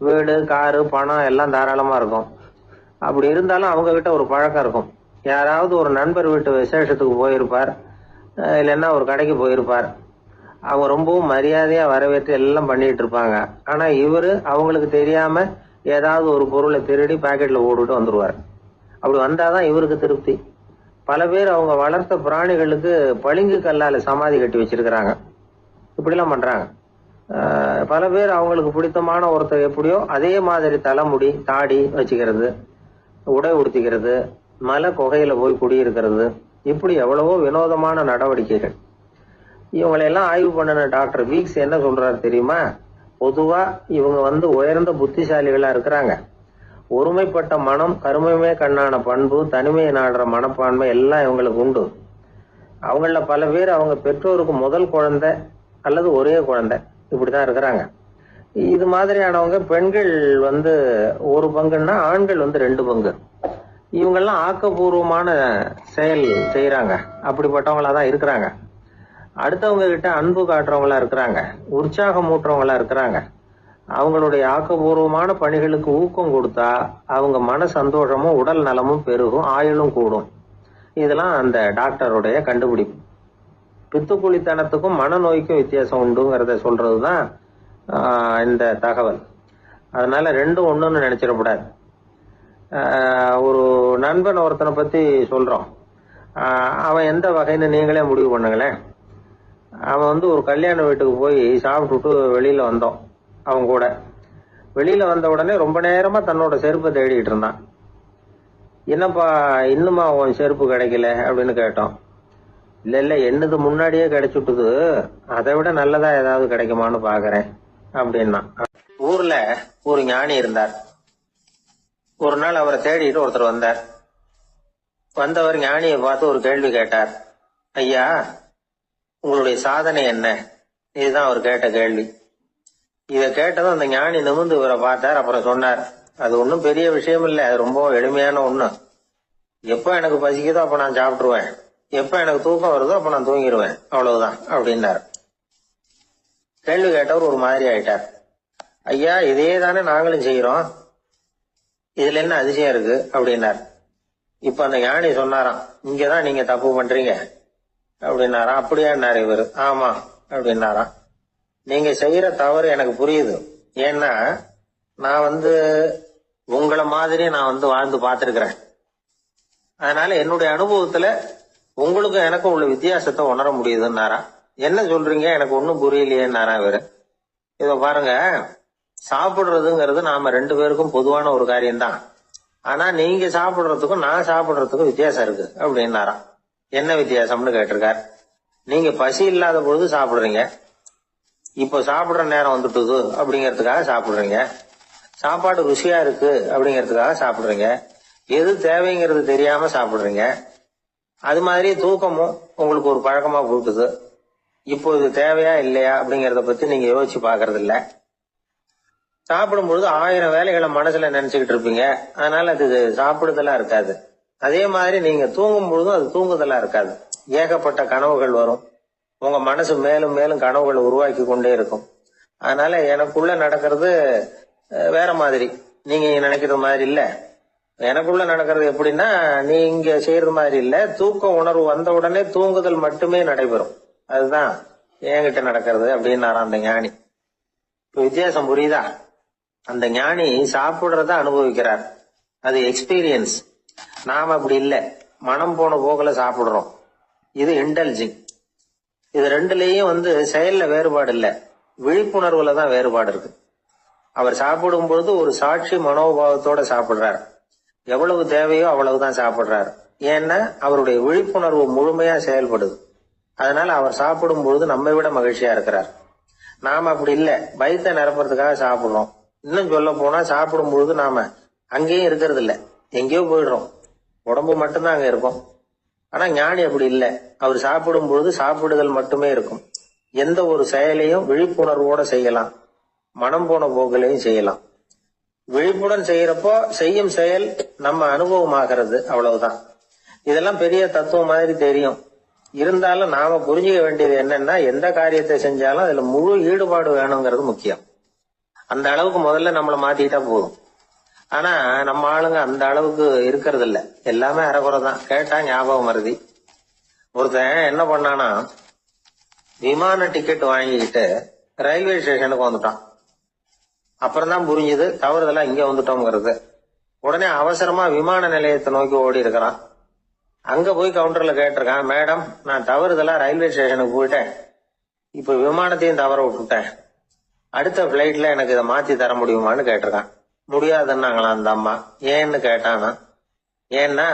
வீடு, காரு, பணம் எல்லாம் தாராளமா இருக்கும். அப்படி இருந்தாலும் அவங்க கிட்ட ஒரு பழக்கம் இருக்கும். யாராவது ஒரு நண்பர் வீட்டு விசேஷத்துக்கு போயிருப்பார், இல்லைன்னா ஒரு கடைக்கு போயிருப்பார். அவங்க ரொம்பவும் மரியாதையா வரவேற்று எல்லாம் பண்ணிட்டு இருப்பாங்க. ஆனா இவரு அவங்களுக்கு தெரியாம ஏதாவது ஒரு பொருளை திருடி பாக்கெட்ல போட்டுட்டு வந்துருவார். அப்படி வந்தாதான் இவருக்கு திருப்தி. பல பேர் அவங்க வளர்த்த பிராணிகளுக்கு பளிங்கு கல்லால சமாதி கட்டி வச்சிருக்கிறாங்க. இப்படிலாம் பண்றாங்க. பல பேர் அவங்களுக்கு பிடித்தமான ஒருத்தர் எப்படியோ அதே மாதிரி தலைமுடி, தாடி வச்சுக்கிறது, உடை உடுத்திக்கிறது, மலை குகையில போய் குடியிருக்கிறது, இப்படி எவ்வளவோ வினோதமான நடவடிக்கைகள். இவங்களையெல்லாம் ஆய்வு பண்ணின டாக்டர் வீக்ஸ் என்ன சொல்றாரு தெரியுமா? பொதுவா இவங்க உயர்ந்த புத்திசாலிகளா இருக்கிறாங்க. ஒருமைப்பட்ட மனம், கருமையுமே கண்ணான பண்பு, தனிமையை நாடுற மனப்பான்மை எல்லாம் இவங்களுக்கு உண்டு. அவங்கள பல பேர் அவங்க பெற்றோருக்கு முதல் குழந்தை அல்லது ஒரே குழந்தை இப்படிதான் இருக்கிறாங்க. இது மாதிரியானவங்க பெண்கள் ஒரு பங்குன்னா ஆண்கள் 2 பங்கு. இவங்கெல்லாம் ஆக்கப்பூர்வமான செயல் செய்யறாங்க. அப்படிப்பட்டவங்களா தான் இருக்கிறாங்க. அடுத்தவங்க கிட்ட அன்பு காட்டுறவங்களா இருக்கிறாங்க. உற்சாகம் ஊட்டுறவங்களா இருக்கிறாங்க. அவங்களுடைய ஆக்கப்பூர்வமான பணிகளுக்கு ஊக்கம் கொடுத்தா அவங்க மன சந்தோஷமும் உடல் நலமும் பெருகும், ஆயுளும் கூடும். இதெல்லாம் அந்த டாக்டருடைய கண்டுபிடிப்பு. பித்துக்குளித்தனத்துக்கும் மனநோய்க்கும் வித்தியாசம் உண்டுங்கிறத சொல்றதுதான் இந்த தகவல். அதனால ரெண்டும் ஒண்ணுன்னு நினைச்சிடக்கூடாது. ஒரு நண்பன் ஒருத்தனை பத்தி சொல்றோம். அவன் எந்த வகைன்னு நீங்களே முடிவு பண்ணுங்களேன். அவன் ஒரு கல்யாண வீட்டுக்கு போய் சாப்பிட்டுட்டு வெளியில வந்தோம். அவங்க கூட வெளியில வந்த உடனே ரொம்ப நேரமா தன்னோட செருப்பை தேடிட்டு இருந்தான். என்னப்பா இன்னுமா உன் செருப்பு கிடைக்கல அப்படின்னு கேட்டோம். இல்ல என்னது முன்னாடியே கிடைச்சுட்டுது, அதை விட நல்லதா ஏதாவது கிடைக்குமான்னு பாக்குறேன் அப்படின்னா. ஊர்ல ஒரு ஞானி இருந்தார். ஒரு நாள் அவரை தேடிட்டு ஒருத்தர் வந்தார். வந்தவர் ஞானியை பார்த்து ஒரு கேள்வி கேட்டார். ஐயா, உங்களுடைய சாதனை என்ன? இதுதான் அவர் கேட்ட கேள்வி. இத கேட்டதும் அந்த ஞானி நிமிர்ந்து இவரை பார்த்தார். அப்புறம் சொன்னார், அது ஒன்றும் பெரிய விஷயம் இல்லை, அது ரொம்ப எளிமையான ஒண்ணு. எப்ப எனக்கு பசிக்குதோ அப்ப நான் சாப்பிட்டுருவேன், எப்ப எனக்கு தூக்கம் வருதோ அப்ப நான் தூங்கிடுவேன், அவ்வளவுதான் அப்படின்னாரு. கேள்வி கேட்டவர் ஒரு மாதிரி ஆயிட்டார். ஐயா, இதே தானே நாங்களும் செய்யறோம், இதுல என்ன அதிசயம் இருக்கு அப்படின்னார். இப்ப அந்த ஞானி சொன்னாராம், இங்கதான் நீங்க தப்பு பண்றீங்க அப்படின்னாராம். அப்படியான்னாரு இவரு. ஆமா அப்படின்னாராம். நீங்க செய்யற தவறு எனக்கு புரியுது. ஏன்னா நான் உங்களை மாதிரி நான் வாழ்ந்து பார்த்திருக்கிறேன். அதனால என்னுடைய அனுபவத்துல உங்களுக்கும் எனக்கும் உள்ள வித்தியாசத்தை உணர முடியுதுன்னாரா. என்ன சொல்றீங்க, எனக்கு ஒன்னும் புரியலையேன்னாரா இவரு. இத பாருங்க, சாப்பிடுறதுங்கிறது நாம 2 பேருக்கும் பொதுவான ஒரு காரியம்தான். ஆனா நீங்க சாப்பிடுறதுக்கும் நான் சாப்பிடுறதுக்கும் வித்தியாசம் இருக்கு அப்படின்னாராம். என்ன வித்தியாசம்னு கேட்டிருக்கார். நீங்க பசி இல்லாத பொழுது சாப்பிடுறீங்க, இப்போ சாப்பிடுற நேரம் வந்துட்டுது அப்படிங்கறதுக்காக சாப்பிடுறீங்க. சாப்பாடு ருசியா இருக்கு அப்படிங்கறதுக்காக சாப்பிடுறீங்க. எது தேவைங்கிறது தெரியாம சாப்பிடுறீங்க. அது மாதிரி தூக்கமும் உங்களுக்கு ஒரு பழக்கமா போட்டுது. இப்போ இது தேவையா இல்லையா அப்படிங்கறத பத்தி நீங்க யோசிச்சு பாக்குறது இல்ல. சாப்பிடும் பொழுது 1000 வேலைகளை மனசுல நினைச்சுக்கிட்டு இருப்பீங்க. அதனால அது சாப்பிடுதலா இருக்காது. அதே மாதிரி நீங்க தூங்கும் பொழுதும் அது தூங்குதலா இருக்காது. ஏகப்பட்ட கனவுகள் வரும். உங்க மனசு மேலும் மேலும் கனவுகளை உருவாக்கி கொண்டே இருக்கும். அதனால எனக்குள்ள நடக்கிறது வேற மாதிரி, நீங்க நினைக்கிறது மாதிரி இல்ல. எனக்குள்ள நடக்கிறது எப்படின்னா, நீங்க செய்யறது மாதிரி இல்ல. தூக்க உணர்வு வந்த உடனே தூங்குதல் மட்டுமே நடைபெறும். அதுதான் என்கிட்ட நடக்கிறது அப்படின்னாராம் அந்த ஞானி. இப்ப வித்தியாசம் புரியுதா? அந்த ஞானி சாப்பிடுறத அனுபவிக்கிறார், அது எக்ஸ்பீரியன்ஸ். நாம அப்படி இல்ல, மனம் போன போக்குல சாப்பிடுறோம். இது இன்டெலிஜிங். இது ரெண்டுலயும் செயல்ல வேறுபாடு இல்ல, விழிப்புணர்வுல தான் வேறுபாடு இருக்கு. அவர் சாப்பிடும் பொழுது ஒரு சாட்சி மனோபாவத்தோட சாப்பிடுறார். எவ்வளவு தேவையோ அவ்வளவுதான் சாப்பிடுறாரு. ஏன்னா அவருடைய விழிப்புணர்வு முழுமையா செயல்படுது. அதனால அவர் சாப்பிடும் பொழுது நம்மை விட மகிழ்ச்சியா இருக்கிறார். நாம அப்படி இல்ல, வயிற்றை நிரப்புறதுக்காக சாப்பிடுறோம். இன்னும் சொல்ல போனா சாப்பிடும் பொழுது நாம அங்கேயும் இருக்கிறது இல்ல, எங்கேயோ போயிடுறோம். உடம்பு மட்டும்தான் அங்க இருக்கும். ஆனா ஞானி அப்படி இல்ல, அவர் சாப்பிடும் பொழுது சாப்பிடுதல் மட்டுமே இருக்கும். எந்த ஒரு செயலையும் விழிப்புணர்வோட செய்யலாம், மனம் போன போக்கிலையும் செய்யலாம். விழிப்புடன் செய்யறப்போ செய்யும் செயல் நம்ம அனுபவமாகிறது, அவ்வளவுதான். இதெல்லாம் பெரிய தத்துவம் மாதிரி தெரியும். இருந்தாலும் நாம புரிஞ்சுக்க வேண்டியது என்னன்னா, எந்த காரியத்தை செஞ்சாலும் அதுல முழு ஈடுபாடு வேணுங்கிறது முக்கியம். அந்த அளவுக்கு முதல்ல நம்மளை மாத்திக்கிட்டா போதும். ஆனா நம்ம ஆளுங்க அந்த அளவுக்கு இருக்கிறது இல்ல, எல்லாமே அரைகுறை தான். கேட்டா ஞாபகம் மருதி. ஒருத்தன் என்ன பண்ணானா, விமான டிக்கெட் வாங்கிக்கிட்டு ரயில்வே ஸ்டேஷனுக்கு வந்துட்டான். அப்புறம் தான் புரிஞ்சுது தவறுதலா இங்க வந்துட்டோம்ங்கிறது. உடனே அவசரமா விமான நிலையத்தை நோக்கி ஓடி இருக்கிறான். அங்க போய் கவுண்டர்ல கேட்டிருக்கான், மேடம் நான் தவறுதலா ரயில்வே ஸ்டேஷனுக்கு போயிட்டேன், இப்ப விமானத்தையும் தவற விட்டுட்டேன், அடுத்த பிளைட்ல எனக்கு இதை மாத்தி தர முடியுமான்னு கேட்டிருக்கான். முடியாதுன்னாங்களாம் அந்த அம்மா. ஏன்னு கேட்டானா, ஏன்னா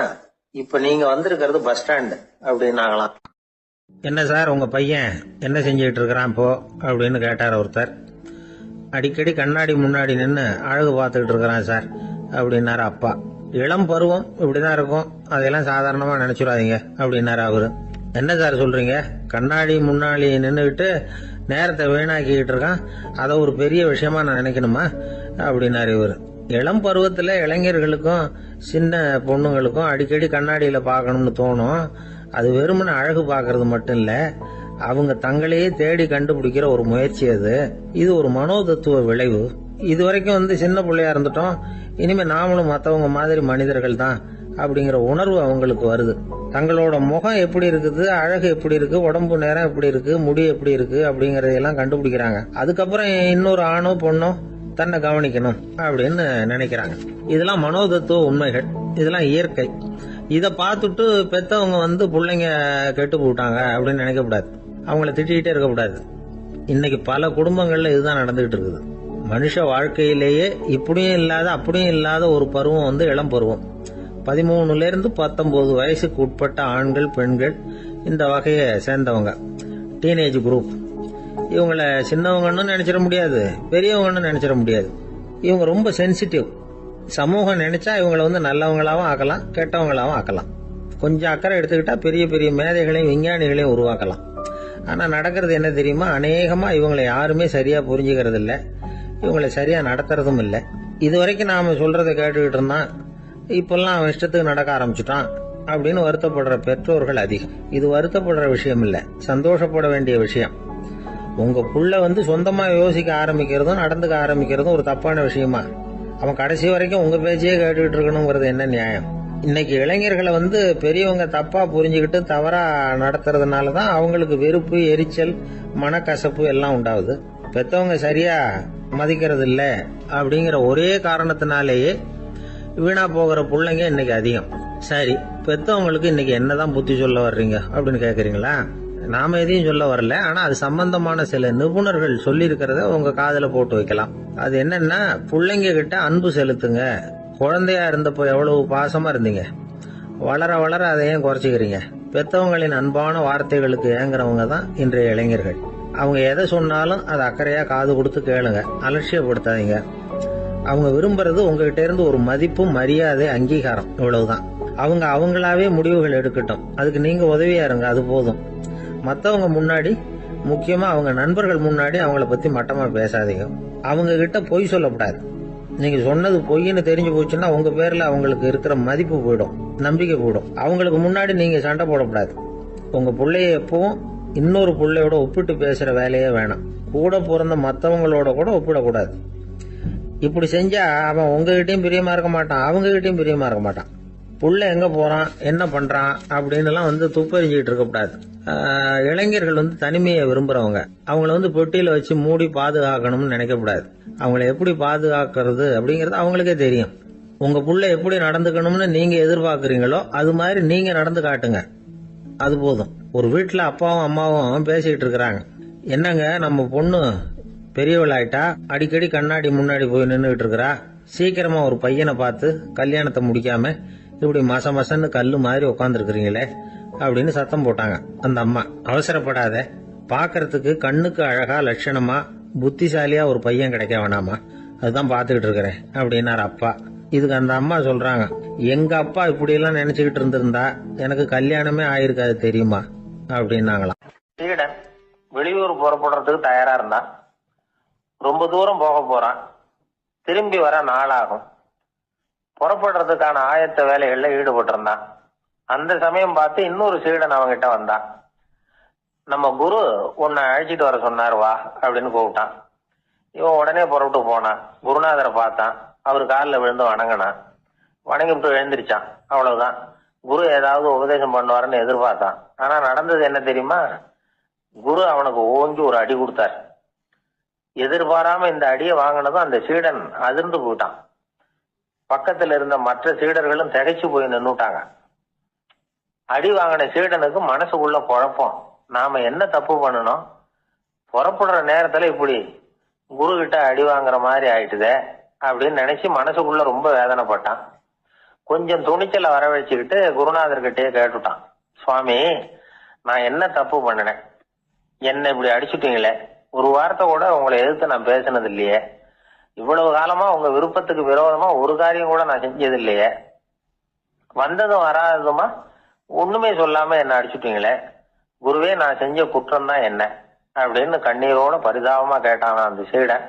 இப்ப நீங்க வந்திருக்கிறது பஸ் ஸ்டாண்டு அப்படின்னாங்களாம். என்ன சார் உங்க பையன் என்ன செஞ்சுட்டு இருக்கிறான் இப்போ அப்படின்னு கேட்டார் ஒருத்தர். அடிக்கடி கண்ணாடி முன்னாடி நின்று அழகு பார்த்துக்கிட்டு இருக்கிறான் சார் அப்படின்னாரு அப்பா. இளம் பருவம் இப்படிதான் இருக்கும், அதையெல்லாம் சாதாரணமா நினைச்சுடாதீங்க அப்படின்னாரு அவரு. என்ன சார் சொல்றீங்க, கண்ணாடி முன்னாடி நின்றுக்கிட்டு நேரத்தை வீணாக்கிக்கிட்டு இருக்கான், அதை ஒரு பெரிய விஷயமா நான் நினைக்கணுமா அப்படின்னாரு இவர். இளம் பருவத்துல இளைஞர்களுக்கும் சின்ன பொண்ணுங்களுக்கும் அடிக்கடி கண்ணாடியில பார்க்கணும்னு தோணும். அது வெறுமனே அழகு பார்க்கறது மட்டும் இல்ல, அவங்க தங்களையே தேடி கண்டுபிடிக்கிற ஒரு முயற்சி அது. இது ஒரு மனோதத்துவ விளைவு. இது வரைக்கும் சின்ன பிள்ளையா இருந்துட்டோம், இனிமே நாமளும் மற்றவங்க மாதிரி மனிதர்கள் தான் அப்படிங்கிற உணர்வு அவங்களுக்கு வருது. தங்களோட முகம் எப்படி இருக்குது, அழகு எப்படி இருக்கு, உடம்பு நேரம் எப்படி இருக்கு, முடி எப்படி இருக்கு அப்படிங்கறதையெல்லாம் கண்டுபிடிக்கிறாங்க. அதுக்கப்புறம் இன்னொரு ஆணோ பொண்ணோ தன்னை கவனிக்கணும் அப்படின்னு நினைக்கிறாங்க. இதெல்லாம் மனோதத்துவ உண்மைகள், இதெல்லாம் இயற்கை. இதை பார்த்துட்டு பெத்தவங்க பிள்ளைங்க கெட்டு போட்டாங்க அப்படின்னு நினைக்கக்கூடாது, அவங்கள திட்டிகிட்டே இருக்கக்கூடாது. இன்னைக்கு பல குடும்பங்கள்ல இதுதான் நடந்துகிட்டு இருக்குது. மனுஷ வாழ்க்கையிலேயே இப்படியும் இல்லாத அப்படியும் இல்லாத ஒரு பருவம் இளம் பருவம். 13ல இருந்து 19 வயசுக்கு உட்பட்ட ஆண்கள் பெண்கள் இந்த வகையை சேர்ந்தவங்க, டீனேஜ் குரூப். இவங்களை சின்னவங்கன்னு நினைச்சிட முடியாது, பெரியவங்கன்னு நினைச்சிட முடியாது. இவங்க ரொம்ப சென்சிட்டிவ். சமூகம் நினைச்சா இவங்களை நல்லவங்களாவும் ஆக்கலாம், கெட்டவங்களாவும் ஆக்கலாம். கொஞ்சம் அக்கறை எடுத்துக்கிட்டா பெரிய பெரிய மேதைகளையும் விஞ்ஞானிகளையும் உருவாக்கலாம். ஆனா நடக்கிறது என்ன தெரியுமா, அநேகமா இவங்களை யாருமே சரியா புரிஞ்சுக்கிறது இல்ல, இவங்களை சரியா நடத்துறதும் இல்ல. இது வரைக்கும் நாம சொல்றதை கேட்டுக்கிட்டு இருந்தான், இப்பெல்லாம் அவன் இஷ்டத்துக்கு நடக்க ஆரம்பிச்சுட்டான் அப்படின்னு வருத்தப்படுற பெற்றோர்கள் அதிகம். இது வருத்தப்படுற விஷயம் இல்ல, சந்தோஷப்பட வேண்டிய விஷயம். உங்க புள்ள சொந்தமா யோசிக்க ஆரம்பிக்கிறதும் நடந்துக்க ஆரம்பிக்கிறதும் ஒரு தப்பான விஷயமா? அவன் கடைசி வரைக்கும் உங்க பேச்சையே கேட்டுக்கிட்டு இருக்கணுங்கிறது என்ன நியாயம்? இன்னைக்கு இளைஞர்களை பெரியவங்க தப்பா புரிஞ்சுக்கிட்டு தவறா நடத்துறதுனாலதான் அவங்களுக்கு வெறுப்பு, எரிச்சல், மனக்கசப்பு எல்லாம் உண்டாகுது. பெத்தவங்க சரியா மதிக்கிறது இல்ல அப்படிங்கிற ஒரே காரணத்தினாலேயே வீணா போகிற பிள்ளைங்க இன்னைக்கு அதிகம். சரி, பெத்தவங்களுக்கு இன்னைக்கு என்னதான் புத்தி சொல்ல வர்றீங்க அப்படின்னு கேக்குறீங்களா? நாம எதையும் சொல்ல வரல, ஆனா அது சம்பந்தமான சில நிபுணர்கள் சொல்லி இருக்கிறத உங்க காதுல போட்டு வைக்கலாம். அது என்னன்னா, பிள்ளைங்க கிட்ட அன்பு செலுத்துங்க. குழந்தையா இருந்தப்போ எவ்வளவு பாசமா இருந்தீங்க, வளர வளர அதை ஏன் குறைச்சிக்கிறீங்க? பெத்தவங்களின் அன்பான வார்த்தைகளுக்கு ஏங்குறவங்க தான் இன்றைய இளைஞர்கள். அவங்க எதை சொன்னாலும் அதை அக்கறையா காது கொடுத்து கேளுங்க, அலட்சியப்படுத்தாதீங்க. அவங்க விரும்புறது உங்ககிட்ட இருந்து ஒரு மதிப்பு, மரியாதை, அங்கீகாரம், இவ்வளவுதான். அவங்க அவங்களாவே முடிவுகள் எடுக்கட்டும், அதுக்கு நீங்க உதவியா இருங்க, அது போதும். மற்றவங்க முன்னாடி, முக்கியமா அவங்க நண்பர்கள் முன்னாடி அவங்கள பத்தி மட்டமா பேசாதீங்க. அவங்க கிட்ட பொய் சொல்லக்கூடாது. நீங்க சொன்னது பொய்ன்னு தெரிஞ்சு போச்சுன்னா உங்க பேர்ல அவங்களுக்கு இருக்கிற மதிப்பு போயிடும், நம்பிக்கை போயிடும். அவங்களுக்கு முன்னாடி நீங்க சண்டை போடக்கூடாது. உங்க பிள்ளைய எப்பவும் இன்னொரு பிள்ளையோட ஒப்பிட்டு பேசுற வேலையே வேணாம். கூட பிறந்த மற்றவங்களோட கூட ஒப்பிடக்கூடாது. இப்படி செஞ்சா அவன் உங்ககிட்டயும் பிரியமா இருக்க மாட்டான், அவங்க கிட்டயும் பிரியமா இருக்க மாட்டான். புள்ள எங்க போறான், என்ன பண்றான் அப்படின்னு எல்லாம் துப்பறிஞ்சிட்டு இருக்கக்கூடாது. இளைஞர்கள் தனிமையை விரும்புறவங்க. அவங்கள பெட்டியில வச்சு மூடி பாதுகாக்கணும்னு நினைக்கக்கூடாது. அவங்கள எப்படி பாதுகாக்கிறது அப்படிங்கறது அவங்களுக்கே தெரியும். உங்க புள்ள எப்படி நடந்துக்கணும்னு நீங்க எதிர்பார்க்கறீங்களோ அது மாதிரி நீங்க நடந்து காட்டுங்க, அது போதும். ஒரு வீட்டுல அப்பாவும் அம்மாவும் பேசிக்கிட்டு இருக்கிறாங்க. என்னங்க, நம்ம பொண்ணு பெரியவளாயிட்டா, அடிக்கடி கண்ணாடி முன்னாடி போய் நின்றுகிட்டு இருக்கிறா, சீக்கிரமா ஒரு பையனை பார்த்து கல்யாணத்தை முடிக்காம இப்படி மசன்னு கல்லு மாதிரி உட்காந்துருக்கிறீங்களே அப்படின்னு சத்தம் போட்டாங்க அந்த அம்மா. அவசரப்படாத, பாக்கிறதுக்கு கண்ணுக்கு அழகா லட்சணமா புத்திசாலியா ஒரு பையன் கிடைக்க வேணாமா, அதுதான் பாத்துக்கிட்டு இருக்கிறேன் அப்படின்னாரு அப்பா. இதுக்கு அந்த அம்மா சொல்றாங்க, எங்க அப்பா இப்படி எல்லாம் நினைச்சுக்கிட்டு இருந்திருந்தா எனக்கு கல்யாணமே ஆயிருக்காது தெரியுமா அப்படின்னாங்களாம். சீடன் வெளியூர் புறப்படுறதுக்கு தயாரா இருந்தான். ரொம்ப தூரம் போக போறான், திரும்பி வர நாளாகும். புறப்படுறதுக்கான ஆயத்த வேலைகள்ல ஈடுபட்டு இருந்தான். அந்த சமயம் பார்த்து இன்னொரு சீடன் அவங்கிட்ட வந்தான். நம்ம குரு உன்னை அழைச்சிட்டு வர சொன்னார், வா அப்படின்னு கூப்பிட்டான். இவன் உடனே புறப்பட்டு போனான். குருநாதரை பார்த்தான், அவர் காலில் விழுந்து வணங்கினான். வணங்கிவிட்டு எழுந்திரிச்சான். அவ்வளவுதான். குரு ஏதாவது உபதேசம் பண்ணுவாருன்னு எதிர்பார்த்தான். ஆனா நடந்தது என்ன தெரியுமா? குரு அவனுக்கு ஓங்கி ஒரு அடி கொடுத்தார். எதிர்பாராம இந்த அடியை வாங்கினதும் அந்த சீடன் அதிர்ந்து போயிட்டான். பக்கத்துல இருந்த மற்ற சீடர்களும் திகைச்சு போய் நின்னுட்டாங்க. அடி வாங்கின சீடனுக்கு மனசுக்குள்ள குழப்பம், நாம என்ன தப்பு பண்ணணும், புறப்படுற நேரத்துல இப்படி குரு கிட்ட அடி வாங்குற மாதிரி ஆயிட்டுதே அப்படின்னு நினைச்சு மனசுக்குள்ள ரொம்ப வேதனைப்பட்டான். கொஞ்சம் துணிச்சலை வரவழைச்சுக்கிட்டு குருநாதர்கிட்டயே கேட்டுட்டான், சுவாமி, நான் என்ன தப்பு பண்ணினேன்? என்ன இப்படி அடிச்சுட்டீங்களே, ஒரு வார்த்தை கூட உங்களை எதிர்த்து நான் பேசினது இல்லையே, இவ்வளவு காலமா உங்க விருப்பத்துக்கு விரோதமா ஒரு காரியம் கூட நான் செஞ்சது இல்லையே, வந்ததும் வராததுமா ஒண்ணுமே சொல்லாம என்ன அடிச்சுட்டீங்களே, குருவே நான் செஞ்ச குற்றம் தான் என்ன அப்படின்னு கண்ணீரோட பரிதாபமா கேட்டானா அந்த சீடன்.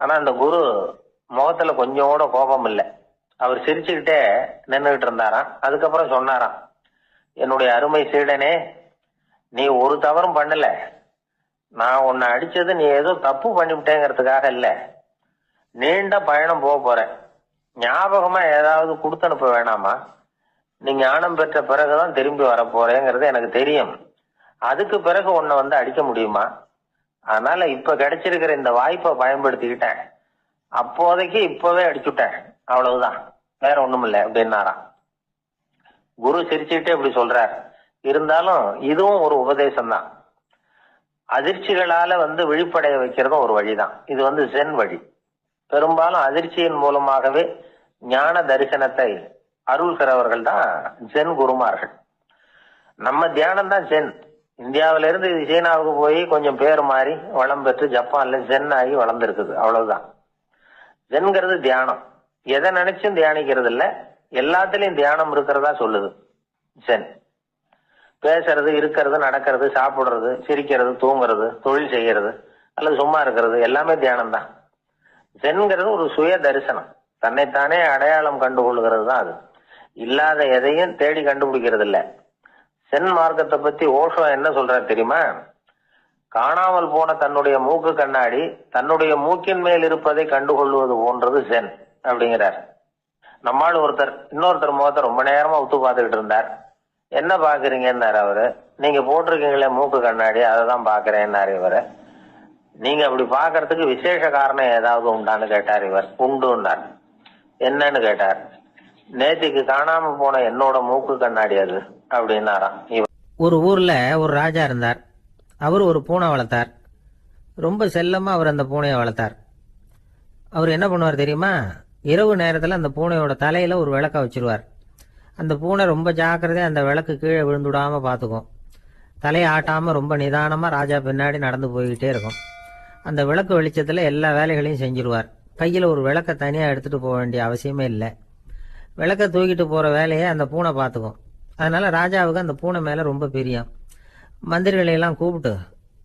ஆனா அந்த குரு முகத்துல கொஞ்சம் கூட கோபம் இல்லை. அவர் சிரிச்சுக்கிட்டே நின்றுகிட்டு இருந்தாராம். அதுக்கப்புறம் சொன்னாராம், என்னுடைய அருமை சீடனே, நீ ஒரு தவறும் பண்ணல. நான் உன்னை அடிச்சது நீ ஏதோ தப்பு பண்ணிவிட்டேங்கிறதுக்காக இல்ல. நீண்ட பயணம் போக போறேன், ஞாபகமா ஏதாவது கொடுத்து அனுப்ப வேணாமா? நீ ஞானம் பெற்ற பிறகுதான் திரும்பி வர போறேங்கிறது எனக்கு தெரியும். அதுக்கு பிறகு உன்னை வந்து அடிக்க முடியுமா? அதனால இப்ப கிடைச்சிருக்கிற இந்த வாய்ப்பை பயன்படுத்திக்கிட்டேன். அப்போதைக்கு இப்பவே அடிச்சுட்டேன், அவ்வளவுதான், வேற ஒண்ணும் இல்லை அப்படின்னாராம். குரு சிரிச்சுக்கிட்டே இப்படி சொல்றார். இருந்தாலும் இதுவும் ஒரு உபதேசம் தான். அதிர்ச்சிகளால வந்து விழிப்படைய வைக்கிறதும் ஒரு வழிதான். இது வந்து ஜென் வழி. பெரும்பாலும் அதிர்ச்சியின் மூலமாகவே ஞான தரிசனத்தை அருள்கிறவர்கள் தான் ஜென் குருமார்கள். நம்ம தியானம் தான் ஜென். இந்தியாவில இருந்து இது சீனாவுக்கு போய் கொஞ்சம் பேர் மாறி வளம் பெற்று ஜப்பான்ல ஜென் ஆகி வளர்ந்துருக்குது, அவ்வளவுதான். ஜென்கிறது தியானம். எதை நினைச்சும் தியானிக்கிறது இல்ல, எல்லாத்துலயும் தியானம் இருக்கிறதா சொல்லுது ஜென். பேசுறது, இருக்கிறது, நடக்கிறது, சாப்பிடுறது, சிரிக்கிறது, தூங்குறது, தொழில் செய்யறது அல்லது சும்மா இருக்கிறது எல்லாமே தியானம் தான். ஜென்கிறது ஒரு சுய தரிசனம், தன்னைத்தானே அடையாளம் கண்டுகொள்கிறது தான் அது. இல்லாத எதையும் தேடி கண்டுபிடிக்கிறது இல்ல. சென் மார்க்கத்தை பத்தி ஓஷோ என்ன சொல்றாரு தெரியுமா? காணாமல் போன தன்னுடைய மூக்கு கண்ணாடி தன்னுடைய மூக்கின் மேல் இருப்பதை கண்டுகொள்வது போன்றது சென் அப்படிங்கிறார். நம்மால் இன்னொருத்தர் முகத்தை ரொம்ப நேரமா உத்து பார்த்துக்கிட்டு இருந்தார். என்ன பாக்குறீங்கன்னாரு அவரு. நீங்க போட்டிருக்கீங்களே மூக்கு கண்ணாடி, அதை தான் பாக்குறேன்னாரு இவரு. நீங்க அப்படி பாக்குறதுக்கு விசேஷ காரணம் ஏதாவது உண்டான்னு கேட்டார் இவர். உண்டுன்னார். என்னன்னு கேட்டார். நேத்திக்கு காணாம போன என்னோட மூக்கு கண்ணாடி அது அப்படின்னாராம் இவர். ஒரு ஊர்ல ஒரு ராஜா இருந்தார். அவர் ஒரு பூனை வளர்த்தார். ரொம்ப செல்லமா அவர் அந்த பூனையை வளர்த்தார். அவர் என்ன பண்ணுவார் தெரியுமா? இரவு நேரத்துல அந்த பூனையோட தலையில ஒரு விளக்க வச்சிருவார். அந்த பூனை ரொம்ப ஜாக்கிரதையா அந்த விளக்கு கீழே விழுந்துடாம பாத்துக்கும். தலையை ஆட்டாம ரொம்ப நிதானமா ராஜா பின்னாடி நடந்து போய்கிட்டே இருக்கும். அந்த விளக்கு வெளிச்சத்துல எல்லா வேலைகளையும் செஞ்சிருவார். கையில ஒரு விளக்க தனியா எடுத்துட்டு போக வேண்டிய அவசியமே இல்லை. விளக்க தூக்கிட்டு போற வேலையை அந்த பூனை பாத்துக்கும். அதனால ராஜாவுக்கு அந்த பூனை மேல ரொம்ப பிரியம். மந்திரிகளை எல்லாம் கூப்பிட்டு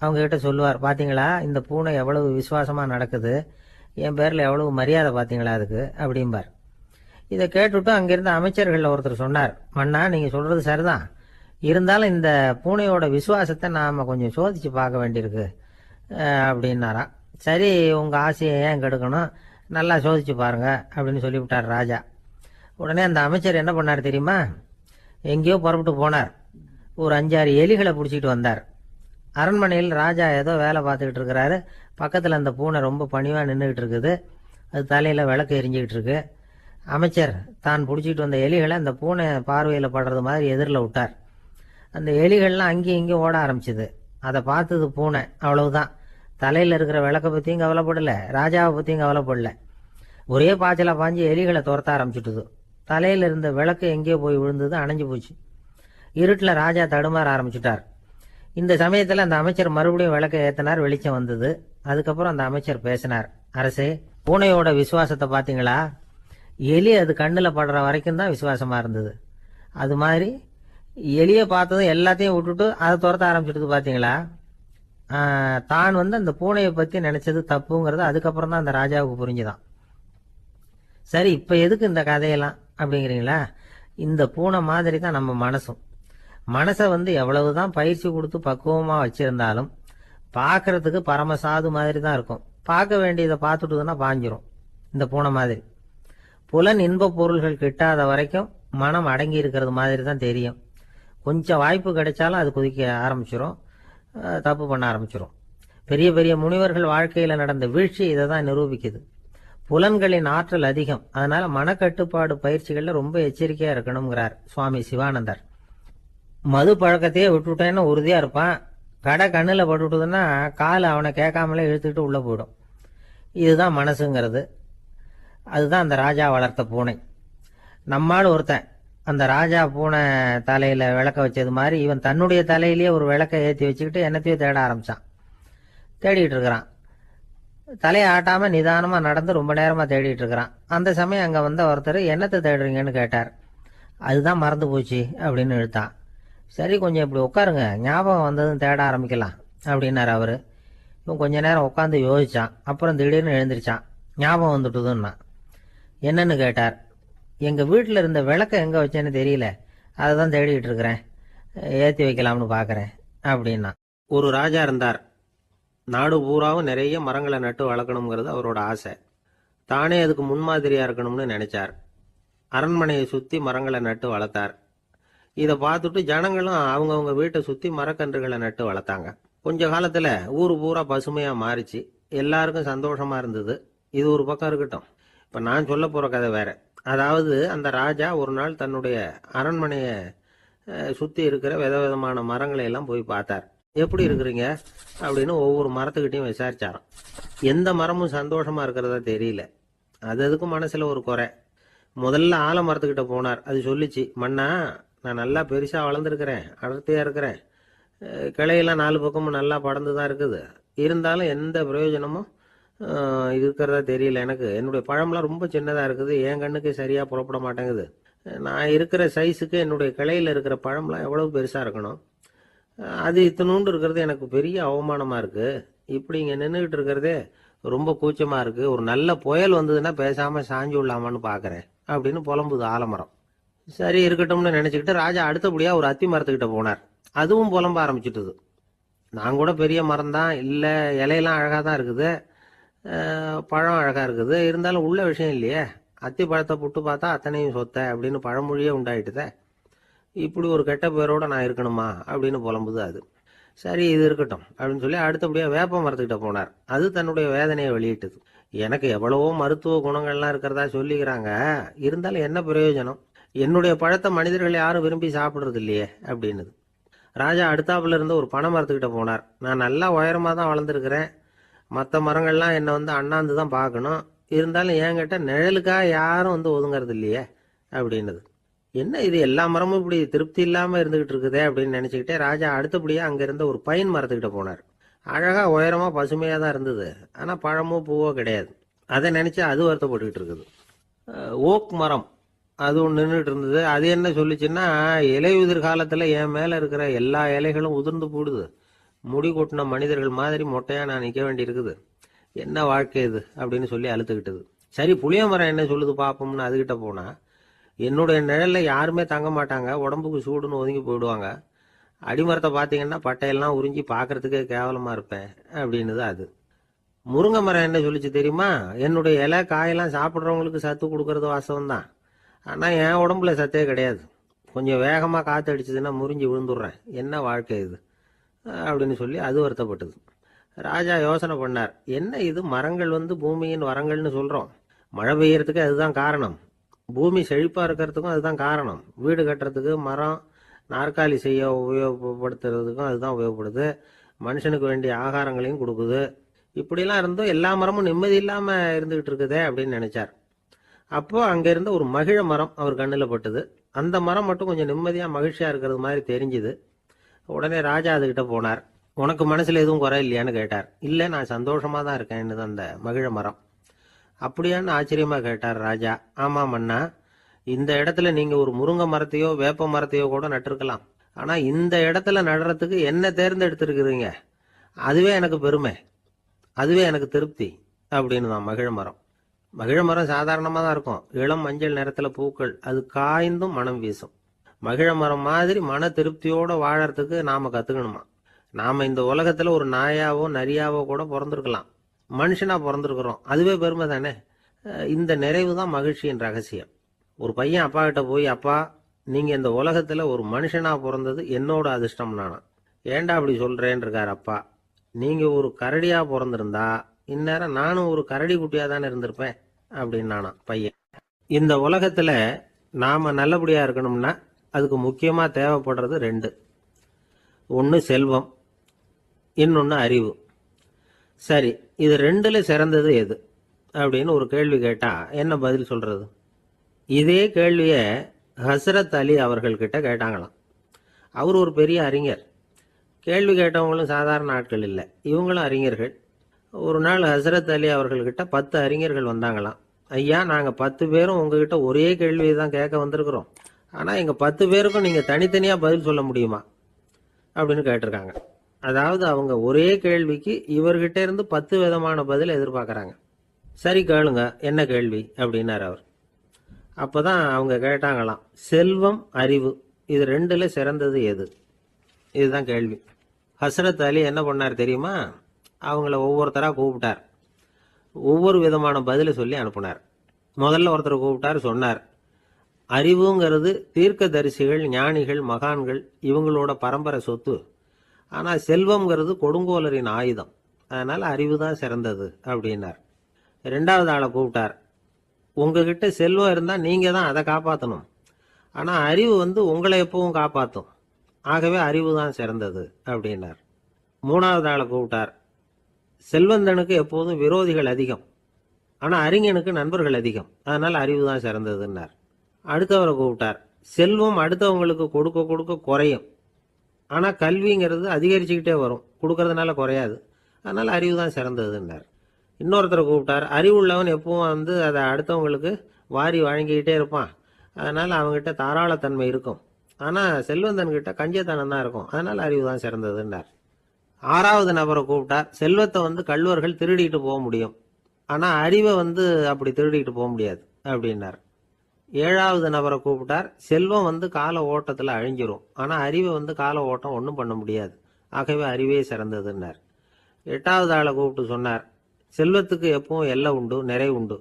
அவங்க கிட்ட சொல்லுவார், பாத்தீங்களா இந்த பூனை எவ்வளவு விசுவாசமா நடக்குது, என் பேர்ல எவ்வளவு மரியாதை பாத்தீங்களா அதுக்கு அப்படிம்பார். இதை கேட்டுட்டு அங்கிருந்த அமைச்சர்கள் ஒருத்தர் சொன்னார், மன்னா நீங்க சொல்றது சரிதான், இருந்தாலும் இந்த பூனையோட விசுவாசத்தை நாம கொஞ்சம் சோதிச்சு பார்க்க வேண்டியிருக்கு அப்படின்னாராம். சரி, உங்க ஆசையை ஏன் கெடுக்கணும், நல்லா சோதிச்சு பாருங்க அப்படின்னு சொல்லிவிட்டார் ராஜா. உடனே அந்த அமைச்சர் என்ன பண்ணார் தெரியுமா? எங்கேயோ புறப்பட்டு போனார். ஒரு 5-6 எலிகளை பிடிச்சிட்டு வந்தார். அரண்மனையில் ராஜா ஏதோ வேலை பார்த்துக்கிட்டு இருக்கிறாரு. பக்கத்தில் அந்த பூனை ரொம்ப பணிவாக நின்றுக்கிட்டு இருக்குது. அது தலையில் விளக்கு எரிஞ்சுக்கிட்டு இருக்கு. அமைச்சர் தான் பிடிச்சிட்டு வந்த எலிகளை அந்த பூனை பார்வையில் படுறது மாதிரி எதிரில் விட்டார். அந்த எலிகள்லாம் அங்கேயும் இங்கேயும் ஓட ஆரம்பிச்சுது. அதை பார்த்தது பூனை, அவ்வளவுதான். தலையில் இருக்கிற விளக்க பற்றியும் கவலைப்படலை, ராஜாவை பற்றியும் கவலைப்படல. ஒரே பாய்ச்சலா பாஞ்சு எலிகளை துரத்த ஆரம்பிச்சுட்டுது. தலையில் இருந்த விளக்கு எங்கேயோ போய் விழுந்தது, அணைஞ்சு போச்சு. இருட்டில் ராஜா தடுமாற ஆரம்பிச்சுட்டார். இந்த சமயத்தில் அந்த அமைச்சர் மறுபடியும் விளக்கை ஏற்றினார். வெளிச்சம் வந்தது. அதுக்கப்புறம் அந்த அமைச்சர் பேசினார். அரசே, பூனையோட விசுவாசத்தை பார்த்தீங்களா? எலி அது கண்ணில் படுற வரைக்கும் தான் விசுவாசமா இருந்தது. அது மாதிரி எலியை பார்த்ததும் எல்லாத்தையும் விட்டுட்டு அதை துரத்த ஆரம்பிச்சுட்டு பார்த்தீங்களா? தான் அந்த பூனையை பற்றி நினைச்சது தப்புங்கிறது அதுக்கப்புறம் தான் அந்த ராஜாவுக்கு புரிஞ்சுதான். சரி, இப்போ எதுக்கு இந்த கதையெல்லாம் அப்படிங்கிறீங்களா? இந்த பூனை மாதிரி தான் நம்ம மனசும். மனசை எவ்வளவுதான் பயிற்சி கொடுத்து பக்குவமாக வச்சிருந்தாலும் பார்க்கறதுக்கு பரமசாது மாதிரி தான் இருக்கும். பார்க்க வேண்டியதை பார்த்துட்டுதுன்னா பாஞ்சிரும். இந்த பூனை மாதிரி புலன் இன்ப பொருள்கள் கிட்டாத வரைக்கும் மனம் அடங்கி இருக்கிறது மாதிரி தான் தெரியும். கொஞ்சம் வாய்ப்பு கிடைச்சாலும் அது குதிக்க ஆரம்பிச்சிடும், தப்பு பண்ண ஆரம்பிச்சிடும். பெரிய பெரிய முனிவர்கள் வாழ்க்கையில் நடந்த வீழ்ச்சி இதை தான் நிரூபிக்குது. புலன்களின் ஆற்றல் அதிகம். அதனால மனக்கட்டுப்பாடு பயிற்சிகள்ல ரொம்ப எச்சரிக்கையா இருக்கணுங்கிறார் சுவாமி சிவானந்தர். மது பழக்கத்தையே விட்டுட்டேன்னு உறுதியா இருப்பான். கடை கண்ணில் பட்டுட்டுதுன்னா கால் அவனை கேட்காமலே இழுத்துக்கிட்டு உள்ள போயிடும். இதுதான் மனசுங்கிறது. அதுதான் அந்த ராஜா வளர்த்த பூனை. நம்மால் ஒருத்தன் அந்த ராஜா பூனை தலையில விளக்க வச்சது மாதிரி இவன் தன்னுடைய தலையிலேயே ஒரு விளக்கை ஏற்றி வச்சுக்கிட்டு என்னத்தையோ தேட ஆரம்பிச்சான். தேடிட்டு இருக்கிறான். தலையை ஆட்டாம நிதானமா நடந்து ரொம்ப நேரமா தேடிட்டு இருக்கிறான். அந்த சமயம் அங்க வந்த ஒருத்தர் என்னத்தை தேடுறீங்கன்னு கேட்டார். அதுதான் மறந்து போச்சு அப்படின்னு இழுத்தான். சரி, கொஞ்சம் இப்படி உட்காருங்க, ஞாபகம் வந்ததும் தேட ஆரம்பிக்கலாம் அப்படின்னாரு அவரு. இவன் கொஞ்ச நேரம் உட்காந்து யோசிச்சான். அப்புறம் திடீர்னு எழுந்திரிச்சான். ஞாபகம் வந்துட்டுதுன்னா. என்னன்னு கேட்டார். எங்க வீட்டில் இருந்த விளக்க எங்க வச்சேன்னு தெரியல, அதை தான் தேடிட்டு இருக்கிறேன், ஏற்றி வைக்கலாம்னு பார்க்குறேன் அப்படின்னா. ஒரு ராஜா இருந்தார். நாடு பூராவும் நிறைய மரங்களை நட்டு வளர்க்கணுங்கிறது அவரோட ஆசை. தானே அதுக்கு முன்மாதிரியா இருக்கணும்னு நினைச்சார். அரண்மனையை சுற்றி மரங்களை நட்டு வளர்த்தார். இதை பார்த்துட்டு ஜனங்களும் அவங்கவுங்க வீட்டை சுற்றி மரக்கன்றுகளை நட்டு வளர்த்தாங்க. கொஞ்ச காலத்தில் ஊர் பூரா பசுமையாக மாறிச்சு. எல்லாருக்கும் சந்தோஷமா இருந்தது. இது ஒரு பக்கம் இருக்கட்டும். இப்போ நான் சொல்ல போகிற கதை வேற. அதாவது அந்த ராஜா ஒரு நாள் தன்னுடைய அரண்மனையை சுற்றி இருக்கிற விதவிதமான மரங்களை எல்லாம் போய் பார்த்தார். எப்படி இருக்கிறீங்க அப்படின்னு ஒவ்வொரு மரத்துக்கிட்டையும் விசாரிச்சாராம். எந்த மரமும் சந்தோஷமா இருக்கிறதா தெரியல. அதுக்கும் மனசுல ஒரு குறை. முதல்ல ஆலமரத்துக்கிட்ட போனார். அது சொல்லிச்சு, மண்ணா, நான் நல்லா பெருசா வளர்ந்துருக்கிறேன், அடர்த்தியா இருக்கிறேன், கிளையெல்லாம் 4 பக்கமும் நல்லா படர்ந்து தான் இருக்குது, இருந்தாலும் எந்த பிரயோஜனமும் இருக்கிறதா தெரியல. எனக்கு என்னுடைய பழம்லாம் ரொம்ப சின்னதாக இருக்குது, என் கண்ணுக்கு சரியாக புறப்பட மாட்டேங்குது. நான் இருக்கிற சைஸுக்கு என்னுடைய கிளையில் இருக்கிற பழம்லாம் எவ்வளவு பெருசாக இருக்கணும், அது இத்தினூண்டு இருக்கிறது எனக்கு பெரிய அவமானமாக இருக்குது. இப்படி இங்கே நின்றுக்கிட்டு இருக்கிறதே ரொம்ப கூச்சமாக இருக்குது. ஒரு நல்ல புயல் வந்ததுன்னா பேசாமல் சாஞ்சு விடலாமான்னு பார்க்குறேன் அப்படின்னு புலம்புது ஆலமரம். சரி, இருக்கட்டும்னு நினச்சிக்கிட்டு ராஜா அடுத்தபடியாக ஒரு அத்தி மரத்துக்கிட்ட போனார். அதுவும் புலம்ப ஆரம்பிச்சுட்டுது. நான் கூட பெரிய மரம் தான், இல்லை இலையெல்லாம் அழகாக தான் இருக்குது, பழம் அழகாக இருக்குது, இருந்தாலும் உள்ள விஷயம் இல்லையே, அத்தி பழத்தை புட்டு பார்த்தா அத்தனையும் சொத்த அப்படின்னு பழமொழியே உண்டாயிட்டுதே. இப்படி ஒரு கெட்ட பேரோட நான் இருக்கணுமா அப்படின்னு புலம்புது அது. சரி, இது இருக்கட்டும் அப்படின்னு சொல்லி அடுத்தபடியாக வேப்ப மரத்துக்கிட்ட போனார். அது தன்னுடைய வேதனையை வெளியிட்டது. எனக்கு எவ்வளவோ மருத்துவ குணங்கள்லாம் இருக்கிறதா சொல்லிக்கிறாங்க, இருந்தாலும் என்ன பிரயோஜனம், என்னுடைய பழத்தை மனிதர்கள் யாரும் விரும்பி சாப்பிட்றது இல்லையே அப்படின்னுது. ராஜா அடுத்தாப்புல இருந்து ஒரு பனை மரத்துக்கிட்ட போனார். நான் நல்லா உயரமாக தான் வளர்ந்துருக்கிறேன், மற்ற மரங்கள்லாம் என்னை வந்து அண்ணாந்து தான் பார்க்கணும், இருந்தாலும் என்கிட்ட நிழலுக்காக யாரும் வந்து ஒதுங்கிறது இல்லையே அப்படின்னுது. என்ன இது, எல்லா மரமும் இப்படி திருப்தி இல்லாமல் இருந்துகிட்டு இருக்குதே அப்படின்னு நினச்சிக்கிட்டே ராஜா அடுத்தபடியாக அங்கே இருந்த ஒரு பைன் மரத்துக்கிட்ட போனார். அழகாக உயரமாக பசுமையாக தான் இருந்தது, ஆனால் பழமோ பூவோ கிடையாது. அதை நினச்சி அது வருத்தப்பட்டுக்கிட்டு இருக்குது. ஓக் மரம் அது ஒன்று நின்றுட்டு இருந்தது. அது என்ன சொல்லிச்சுன்னா, இலையுதிர் காலத்தில் என் மேலே இருக்கிற எல்லா இலைகளும் உதிர்ந்து போடுது, முடி கொட்டின மனிதர்கள் மாதிரி மொட்டையாக நான் நிற்க வேண்டி இருக்குது, என்ன வாழ்க்கை இது அப்படின்னு சொல்லி அழுத்துக்கிட்டது. சரி, புளிய மரம் என்ன சொல்லுது பார்ப்போம்னு அதுகிட்ட போனால், என்னுடைய நிழலில் யாருமே தங்க மாட்டாங்க, உடம்புக்கு சூடுன்னு ஒதுங்கி போயிடுவாங்க, அடிமரத்தை பார்த்தீங்கன்னா பட்டையெல்லாம் உறிஞ்சி பார்க்கறதுக்கே கேவலமாக இருப்பேன் அப்படின்னுது அது. முருங்கை மரம் என்ன சொல்லிச்சு தெரியுமா, என்னுடைய இலை காயெல்லாம் சாப்பிட்றவங்களுக்கு சத்து கொடுக்கறது வாசம் தான், ஆனால் என் உடம்புல சத்தே கிடையாது, கொஞ்சம் வேகமாக காற்று அடிச்சதுன்னா முறிஞ்சி விழுந்துடுறேன், என்ன வாழ்க்கை இது அப்படின்னு சொல்லி அது வருத்தப்பட்டது. ராஜா யோசனை பண்ணார். என்ன இது, மரங்கள் வந்து பூமியின் வரங்கள்னு சொல்கிறோம், மழை பெய்யறதுக்கு அதுதான் காரணம், பூமி செழிப்பாக இருக்கிறதுக்கும் அதுதான் காரணம், வீடு கட்டுறதுக்கு மரம், நாற்காலி செய்ய உபயோகப்படுத்துறதுக்கும் அதுதான் உபயோகப்படுது, மனுஷனுக்கு வேண்டிய ஆகாரங்களையும் கொடுக்குது, இப்படிலாம் இருந்தும் எல்லா மரமும் நிம்மதி இல்லாமல் இருந்துகிட்டு இருக்குதே அப்படின்னு நினைச்சார். அப்போ அங்கே இருந்த ஒரு மகிழ மரம் அவர் கண்ணில் பட்டுது. அந்த மரம் மட்டும் கொஞ்சம் நிம்மதியாக மகிழ்ச்சியாக இருக்கிறது மாதிரி தெரிஞ்சுது. உடனே ராஜா அதுகிட்ட போனார். உனக்கு மனசில் எதுவும் குறை இல்லையான்னு கேட்டார். இல்லை, நான் சந்தோஷமாக தான் இருக்கேன்னு அந்த மகிழ மரம். அப்படியான்னு ஆச்சரியமாக கேட்டார் ராஜா. ஆமாம் மன்னா, இந்த இடத்துல நீங்கள் ஒரு முருங்கை மரத்தையோ வேப்ப மரத்தையோ கூட நட்டிருக்கலாம், ஆனால் இந்த இடத்துல நடுறதுக்கு என்ன தேர்ந்தெடுத்திருக்கிறீங்க, அதுவே எனக்கு பெருமை, அதுவே எனக்கு திருப்தி அப்படின்னு தான் மகிழ மரம். மகிழ மரம் சாதாரணமாக தான் இருக்கும், இளம் மஞ்சள் நிறத்தில் பூக்கள், அது காய்ந்தும் மனம் வீசும். மகிழ மரம் மாதிரி மன திருப்தியோடு வாழறதுக்கு நாம் கற்றுக்கணுமா. நாம் இந்த உலகத்தில் ஒரு நாயாவோ நரியாவோ கூட பிறந்திருக்கலாம், மனுஷனாக பிறந்திருக்கிறோம், அதுவே பெருமை தானே. இந்த நிறைவு தான் மகிழ்ச்சியின் ரகசியம். ஒரு பையன் அப்பா கிட்ட போய், அப்பா, நீங்கள் இந்த உலகத்தில் ஒரு மனுஷனாக பிறந்தது என்னோட அதிர்ஷ்டம் நானா. ஏண்டா அப்படி சொல்கிறேன்னு இருக்கார் அப்பா. நீங்கள் ஒரு கரடியாக பிறந்திருந்தா இந்நேரம் நானும் ஒரு கரடி குட்டியாக தானே இருந்திருப்பேன் அப்படின்னு நானா பையன். இந்த உலகத்தில் நாம் நல்லபடியாக இருக்கணும்னா அதுக்கு முக்கியமாக தேவைப்படுறது 2. ஒன்று செல்வம், இன்னொன்று அறிவு. சரி, இது 2ல் சிறந்தது எது அப்படின்னு ஒரு கேள்வி கேட்டால் என்ன பதில் சொல்கிறது? இதே கேள்வியை ஹசரத் அலி அவர்கள்கிட்ட கேட்டாங்களாம். அவர் ஒரு பெரிய அறிஞர். கேள்வி கேட்டவங்களும் சாதாரண ஆட்கள் இல்லை, இவங்களும் அறிஞர்கள். ஒரு நாள் ஹசரத் அலி அவர்கள்கிட்ட 10 அறிஞர்கள் வந்தாங்களாம். ஐயா, நாங்கள் 10 பேரும் உங்ககிட்ட ஒரே கேள்வியை தான் கேட்க வந்திருக்கிறோம். ஆனால் எங்கள் 10 பேருக்கும் நீங்கள் தனித்தனியாக பதில் சொல்ல முடியுமா அப்படின்னு கேட்டிருக்காங்க. அதாவது அவங்க ஒரே கேள்விக்கு இவர்கிட்ட இருந்து 10 விதமான பதில் எதிர்பார்க்குறாங்க. சரி கேளுங்க, என்ன கேள்வி அப்படின்னார் அவர். அப்போதான் அவங்க கேட்டாங்களாம், செல்வம் அறிவு இது ரெண்டுல சிறந்தது எது? இதுதான் கேள்வி. ஹசரத் அலி என்ன பண்ணார் தெரியுமா? அவங்கள ஒவ்வொருத்தராக கூப்பிட்டார். ஒவ்வொரு விதமான பதிலை சொல்லி அனுப்புனார். முதல்ல ஒருத்தரை கூப்பிட்டார், சொன்னார், அறிவுங்கிறது தீர்க்கதரிசிகள், ஞானிகள், மகான்கள் இவங்களோட பரம்பரை சொத்து. ஆனால் செல்வம்ங்கிறது கொடுங்கோலரின் ஆயுதம். அதனால் அறிவு தான் சிறந்தது அப்படின்னார். ரெண்டாவது ஆளை கூப்பிட்டார். உங்ககிட்ட செல்வம் இருந்தால் நீங்கள் தான் அதை காப்பாற்றணும். ஆனால் அறிவு உங்களை எப்பவும் காப்பாற்றும். ஆகவே அறிவு தான் சிறந்தது அப்படின்னார். மூணாவது ஆளை கூப்பிட்டார். செல்வந்தனுக்கு எப்போதும் விரோதிகள் அதிகம், ஆனால் அறிஞனுக்கு நண்பர்கள் அதிகம். அதனால் அறிவு தான் சிறந்ததுன்னார். அடுத்தவரை கூப்பிட்டார். செல்வம் அடுத்தவங்களுக்கு கொடுக்க கொடுக்க குறையும், ஆனால் கல்விங்கிறது அதிகரிச்சுக்கிட்டே வரும், கொடுக்கறதுனால குறையாது. அதனால் அறிவு தான் சிறந்ததுன்னார். இன்னொருத்தரை கூப்பிட்டார். அறிவுள்ளவன் எப்பவும் அதை அடுத்தவங்களுக்கு வாரி வழங்கிக்கிட்டே இருப்பான். அதனால் அவங்ககிட்ட தாராளத்தன்மை இருக்கும். ஆனால் செல்வந்தன்கிட்ட கஞ்சத்தனம் தான் இருக்கும். அதனால் அறிவு தான் சிறந்ததுன்னார். ஆறாவது நபரை கூப்பிட்டார். செல்வத்தை கள்வர்கள் திருடிட்டு போக முடியும், ஆனால் அறிவை அப்படி திருடிட்டு போக முடியாது அப்படின்னார். ஏழாவது நபரை கூப்பிட்டார். செல்வம் கால ஓட்டத்தில் அழிஞ்சிரும், ஆனால் அறிவை கால ஓட்டம் ஒன்றும் பண்ண முடியாது. ஆகவே அறிவே சிறந்ததுன்னார். எட்டாவது ஆளை கூப்பிட்டு சொன்னார், செல்வத்துக்கு எப்பவும் எல்லை உண்டு, நிறைவு உண்டு,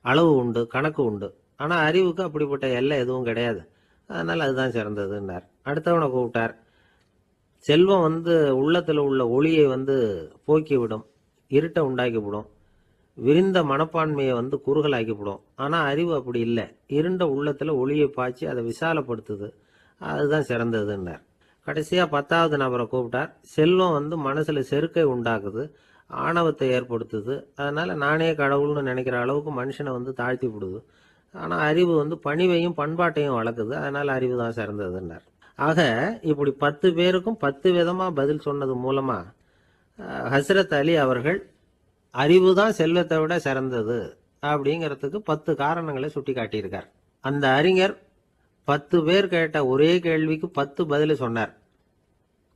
அளவு உண்டு, கணக்கு உண்டு. ஆனால் அறிவுக்கு அப்படிப்பட்ட எல்லை எதுவும் கிடையாது. அதனால் அதுதான் சிறந்ததுன்னார். அடுத்தவனை கூப்பிட்டார். செல்வம் உள்ளத்தில் உள்ள ஒளியை போக்கிவிடும், இருட்டை உண்டாக்கிவிடும், விரிந்த மனப்பான்மையை குறுகலாக்கிவிடும். ஆனால் அறிவு அப்படி இல்லை, இருண்ட உள்ளத்தில் ஒளியை பாய்ச்சி அதை விசாலப்படுத்துது. அதுதான் சிறந்ததுன்னார். கடைசியாக 10வது நபரை கூப்பிட்டார். செல்வம் மனசில் செருக்கை உண்டாக்குது, ஆணவத்தை ஏற்படுத்துது. அதனால் நானே கடவுள்னு நினைக்கிற அளவுக்கு மனுஷனை தாழ்த்தி விடுது. ஆனால் அறிவு பணிவையும் பண்பாட்டையும் வளர்க்குது. அதனால் அறிவு தான் சிறந்ததுன்னார். ஆக இப்படி 10 பேருக்கும் 10 விதமாக பதில் சொன்னது மூலமாக ஹசரத் அலி அவர்கள் அறிவு தான் செல்வத்தை விட சிறந்தது அப்படிங்கிறதுக்கு 10 காரணங்களை சுட்டி காட்டியிருக்கார். அந்த அறிஞர் 10 பேர் கேட்ட ஒரே கேள்விக்கு 10 பதில் சொன்னார்.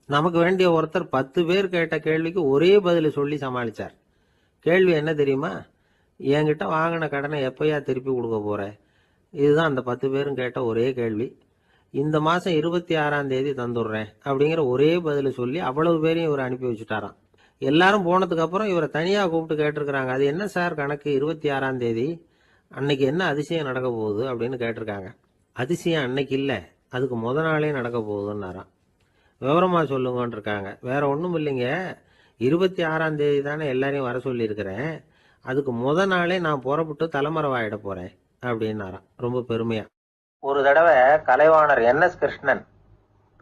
நமக்கு வேண்டிய ஒருத்தர் 10 பேர் கேட்ட கேள்விக்கு ஒரே பதில் சொல்லி சமாளித்தார். கேள்வி என்ன தெரியுமா? என்கிட்ட வாங்கின கடனை எப்பயா திருப்பி கொடுக்க போற? இதுதான் அந்த 10 பேரும் கேட்ட ஒரே கேள்வி. இந்த மாதம் 26ஆம் தேதி தந்துடுறேன் அப்படிங்கிற ஒரே பதில் சொல்லி அவ்வளவு பேரையும் இவர் அனுப்பி வச்சுட்டாராம். எல்லாரும் போனதுக்கு அப்புறம் இவரை தனியாக கூப்பிட்டு கேட்டிருக்கிறாங்க. அது என்ன சார் கணக்கு, 26ஆம் தேதி அன்னைக்கு என்ன அதிசயம் நடக்க போகுது அப்படின்னு கேட்டிருக்காங்க. அதிசயம் அன்னைக்கு இல்லை, அதுக்கு முத நாளே நடக்க போகுதுன்னாராம். விவரமாக சொல்லுங்கன்னு இருக்காங்க. வேற ஒன்றும் இல்லைங்க, 26ஆம் தேதி தானே எல்லாரையும் வர சொல்லியிருக்கிறேன், அதுக்கு முத நாளே நான் புறப்பட்டு தலைமறைவாயிட போகிறேன் அப்படின்னாராம் ரொம்ப பெருமையாக. ஒரு தடவை கலைவாணர் NS கிருஷ்ணன்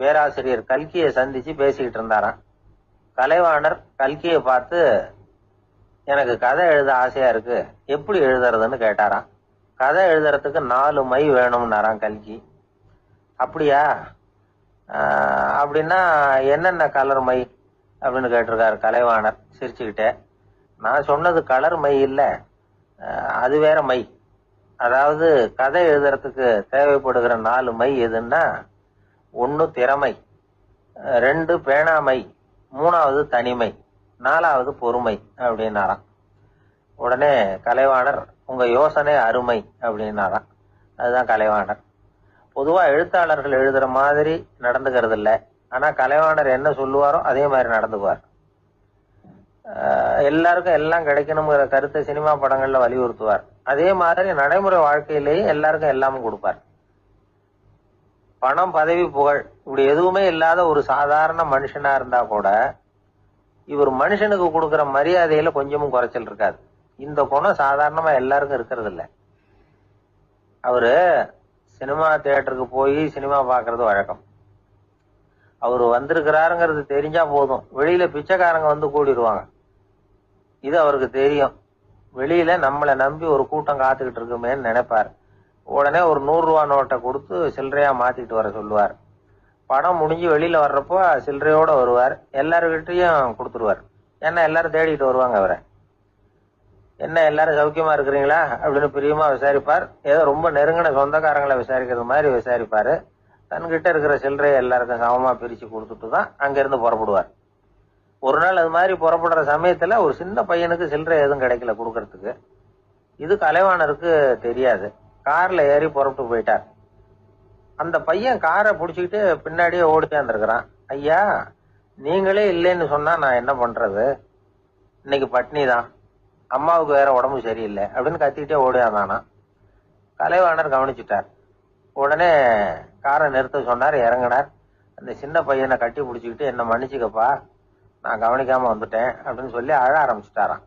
பேராசிரியர் கல்கியை சந்திச்சு பேசிக்கிட்டு இருந்தாராம். கலைவாணர் கல்கியை பார்த்து, எனக்கு கதை எழுத ஆசையா இருக்கு, எப்படி எழுதுறதுன்னு கேட்டாராம். கதை எழுதுறதுக்கு 4 மை வேணும்னாராம் கல்கி. அப்படியா, அப்படின்னா என்னென்ன கலர் மை அப்படின்னு கேட்டிருக்காரு கலைவாணர் சிரிச்சுக்கிட்டே. நான் சொன்னது கலர் மை இல்லை, அது வேற மை. அதாவது கதை எழுதுறதுக்கு தேவைப்படுகிற 4 மை எதுன்னா, 1 திறமை, 2 பேணாமை, 3வது தனிமை, 4வது பொறுமை அப்படின்னாராம். உடனே கலைவாணர், உங்க யோசனை அருமை அப்படின்னாராம். அதுதான் கலைவாணர். பொதுவா எழுத்தாளர்கள் எழுதுற மாதிரி நடந்துக்கிறது இல்லை, ஆனா கலைவாணர் என்ன சொல்லுவாரோ அதே மாதிரி நடந்துக்குவார். எல்லாருக்கும் எல்லாம் கிடைக்கணுங்கிற கருத்தை சினிமா படங்கள்ல வலியுறுத்துவார். அதே மாதிரி நடைமுறை வாழ்க்கையிலேயே எல்லாருக்கும் எல்லாமும் கொடுப்பார். பணம், பதவி, புகழ் இப்படி எதுவுமே இல்லாத ஒரு சாதாரண மனுஷனா இருந்தா கூட இவர் மனுஷனுக்கு கொடுக்குற மரியாதையில கொஞ்சமும் குறைச்சல் இருக்காது. இந்த குணம் சாதாரணமா எல்லாருக்கும் இருக்கிறது இல்லை. அவரு சினிமா தியேட்டருக்கு போய் சினிமா பாக்குறது வழக்கம். அவரு வந்திருக்கிறாருங்கிறது தெரிஞ்சா போதும், வெளியில பிச்சைக்காரங்க கூடிடுவாங்க. இது அவருக்கு தெரியும். வெளியில நம்மளை நம்பி ஒரு கூட்டம் காத்துக்கிட்டு இருக்குமேன்னு நினைப்பார். உடனே ஒரு 100 ரூபா நோட்டை கொடுத்து சில்லறையா மாத்திட்டு வர சொல்லுவார். படம் முடிஞ்சு வெளியில வர்றப்போ சில்லறையோட வருவார். எல்லாருக்கிட்டையும் கொடுத்துருவார். ஏன்னா எல்லாரும் தேடிட்டு வருவாங்க அவரை. என்ன எல்லாரும் சௌக்கியமா இருக்கிறீங்களா அப்படின்னு பிரியமா விசாரிப்பார். ஏதோ ரொம்ப நெருங்கின சொந்தக்காரங்களை விசாரிக்கிறது மாதிரி விசாரிப்பாரு. தன்கிட்ட இருக்கிற சில்லறையை எல்லாருக்கும் சமமா பிரிச்சு கொடுத்துட்டு தான் அங்கிருந்து புறப்படுவார். ஒரு நாள் அது மாதிரி புறப்படுற சமயத்துல ஒரு சின்ன பையனுக்கு சில்லறை எதுவும் கிடைக்கல கொடுக்கறதுக்கு. இது கலைவாணருக்கு தெரியாது. கார்ல ஏறி புறப்பட்டு போயிட்டார். அந்த பையன் காரை பிடிச்சிக்கிட்டு பின்னாடியே ஓடிச்சாந்துருக்கிறான். ஐயா, நீங்களே இல்லைன்னு சொன்னா நான் என்ன பண்றது? இன்னைக்கு பட்னி தான், அம்மாவுக்கு வேற உடம்பு சரியில்லை அப்படின்னு கத்திக்கிட்டே ஓடியாந்தானா. கலைவாணர் கவனிச்சுட்டார். உடனே காரை நிறுத்த சொன்னார். இறங்கினார். அந்த சின்ன பையனை கட்டி பிடிச்சிக்கிட்டு என்ன மன்னிச்சுக்கப்பா, நான் கவனிக்காம வந்துட்டேன் அப்படின்னு சொல்லி அழ ஆரம்பிச்சுட்டாராம்.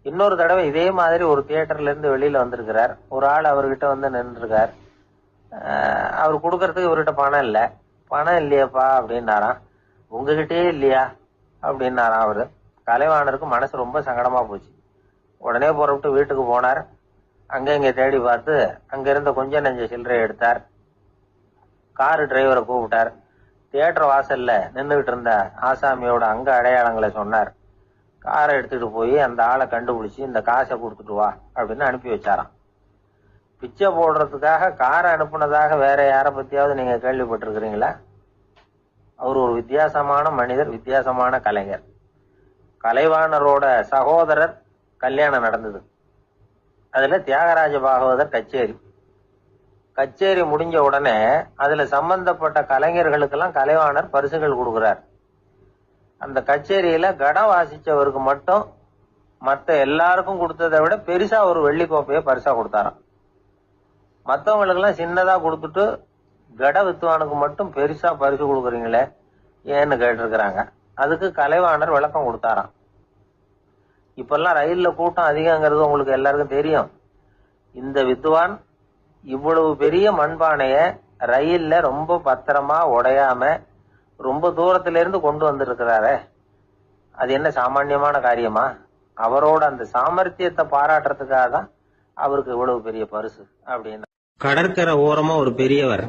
இன்னொரு தடவை இதே மாதிரி ஒரு தியேட்டர்ல இருந்து வெளியில வந்திருக்கிறார். ஒரு ஆள் அவர்கிட்ட வந்து நின்றுருக்கார். அவர் கொடுக்கறதுக்கு இவர்கிட்ட பணம் இல்லை. பணம் இல்லையாப்பா அப்படின்னாராம். உங்ககிட்டயே இல்லையா அப்படின்னாராம் அவரு. கலைவாணருக்கு மனசு ரொம்ப சங்கடமா போச்சு. உடனே புறப்பட்டு வீட்டுக்கு போனார். அங்க இங்க தேடி பார்த்து அங்க இருந்த கொஞ்சம் நெஞ்ச சில்லறை எடுத்தார். காரு டிரைவரை கூப்பிட்டார். தியேட்டர் வாசல்ல நின்றுகிட்டு இருந்த ஆசாமியோட அங்க அடையாளங்களை சொன்னார். காரை எடுத்துட்டு போய் அந்த ஆளை கண்டுபிடிச்சு இந்த காசை கொடுத்துட்டு வா அப்படின்னு அனுப்பி வச்சாராம். பிச்சை போடுறதுக்காக காரை அனுப்புனதாக வேற யாரை பத்தியாவது நீங்க கேள்விப்பட்டிருக்கிறீங்களா? அவர் ஒரு வித்தியாசமான மனிதர், வித்தியாசமான கலைஞர். கலைவாணரோட சகோதரர் கல்யாணம் நடந்தது. அதுல தியாகராஜ பாகவதர் கச்சேரி முடிஞ்ச உடனே அதுல சம்பந்தப்பட்ட கலைஞர்களுக்கெல்லாம் கலைவாணர் பரிசுகள் கொடுக்கிறார். அந்த கச்சேரியில கடம் வாசிச்சவருக்கு மட்டும் மத்த எல்லாருக்கும் கொடுத்ததை விட பெருசா ஒரு வெள்ளி கோப்பையை பரிசா கொடுத்தாராம். மற்றவங்களுக்கு எல்லாம் சின்னதா கொடுத்துட்டு கட வித்துவானுக்கு மட்டும் பெருசா பரிசு கொடுக்குறீங்களே ஏன்னு கேட்டிருக்கிறாங்க. அதுக்கு கலைவாணர் விளக்கம் கொடுத்தாராம். இப்பெல்லாம் ரயில்ல கூட்டம் அதிகங்கிறது உங்களுக்கு எல்லாருக்கும் தெரியும். இந்த வித்துவான் இவ்வளவு பெரிய மண்பானைய ரயில்ல ரொம்ப பத்திரமா உடையாம ரொம்ப தூரத்துல இருந்து கொண்டு வந்திருக்கிறாரே, அது என்ன சாமான்யமான காரியமா? அவரோட அந்த சாமர்த்தியத்தை பாராட்டுறதுக்காக தான் அவருக்கு இவ்வளவு பெரிய பரிசு அப்படின்னு. கடற்கரை ஓரமா ஒரு பெரியவர்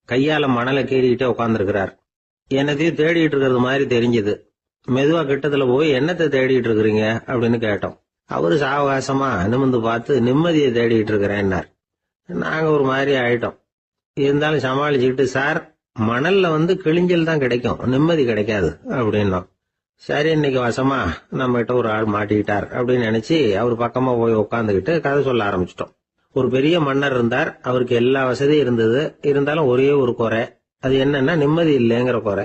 கையால மணலை கீறிக்கிட்டே உட்காந்துருக்கிறார். என்னத்தையும் தேடிட்டு இருக்கிறது மாதிரி தெரிஞ்சது. மெதுவா கிட்டத்துல போய் என்னத்தை தேடிட்டு இருக்கிறீங்க அப்படின்னு கேட்டோம். அவரு சாவகாசமா நிமிந்து பார்த்து நிம்மதியை தேடிட்டு இருக்கிறேன்னார். நாங்க ஒரு மாதிரி ஆயிட்டோம். இருந்தாலும் சமாளிச்சுக்கிட்டு, சார் மணல்ல கிழிஞ்சல் தான் கிடைக்கும், நிம்மதி கிடைக்காது அப்படின்னோம். சரி, இன்னைக்கு வசமா நம்ம கிட்ட ஒரு ஆள் மாட்டிக்கிட்டார் அப்படின்னு நினைச்சு அவர் பக்கமா போய் உட்காந்துக்கிட்டு கதை சொல்ல ஆரம்பிச்சிட்டோம். ஒரு பெரிய மன்னர் இருந்தார். அவருக்கு எல்லா வசதியும் இருந்தது. இருந்தாலும் ஒரே ஒரு குறை. அது என்னன்னா நிம்மதி இல்லைங்கிற குறை.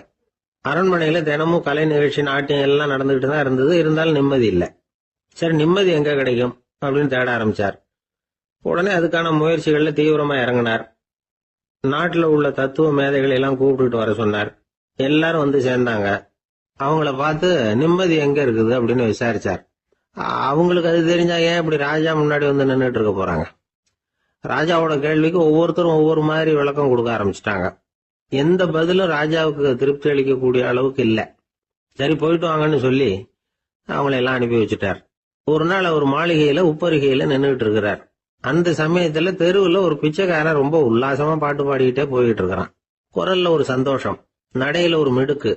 அரண்மனையில தினமும் கலை நிகழ்ச்சி, நாட்டியம் எல்லாம் நடந்துகிட்டு தான் இருந்தது. இருந்தாலும் நிம்மதி இல்லை. சரி, நிம்மதி எங்க கிடைக்கும் அப்படின்னு தேட ஆரம்பிச்சார். உடனே அதுக்கான முயற்சிகள்ல தீவிரமா இறங்கினார். நாட்டுல உள்ள தத்துவ மேதைகளை எல்லாம் கூப்பிட்டுட்டு வர சொன்னார். எல்லாரும் வந்து சேர்ந்தாங்க. அவங்கள பார்த்து நிம்மதி எங்க இருக்குது அப்படின்னு விசாரிச்சார். அவங்களுக்கு அது தெரிஞ்சா ஏன் இப்படி ராஜா முன்னாடி வந்து நின்றுட்டு இருக்க போறாங்க? ராஜாவோட கேள்விக்கு ஒவ்வொருத்தரும் ஒவ்வொரு மாதிரி விளக்கம் கொடுக்க ஆரம்பிச்சிட்டாங்க. எந்த பதிலும் ராஜாவுக்கு திருப்தி அளிக்கக்கூடிய அளவுக்கு இல்ல. சரி, போயிட்டு வாங்கன்னு சொல்லி அவங்களை எல்லாம் அனுப்பி வச்சுட்டார். ஒரு நாள் அவர் மாளிகையில உப்பருகையில நின்றுட்டு இருக்கிறார். அந்த சமயத்துல தெருவுல ஒரு பிச்சைக்காரன் ரொம்ப உல்லாசமா பாட்டு பாடிக்கிட்டே போயிட்டு இருக்கிறான். குரல்ல ஒரு சந்தோஷம், நடையில ஒரு மிடுக்கு.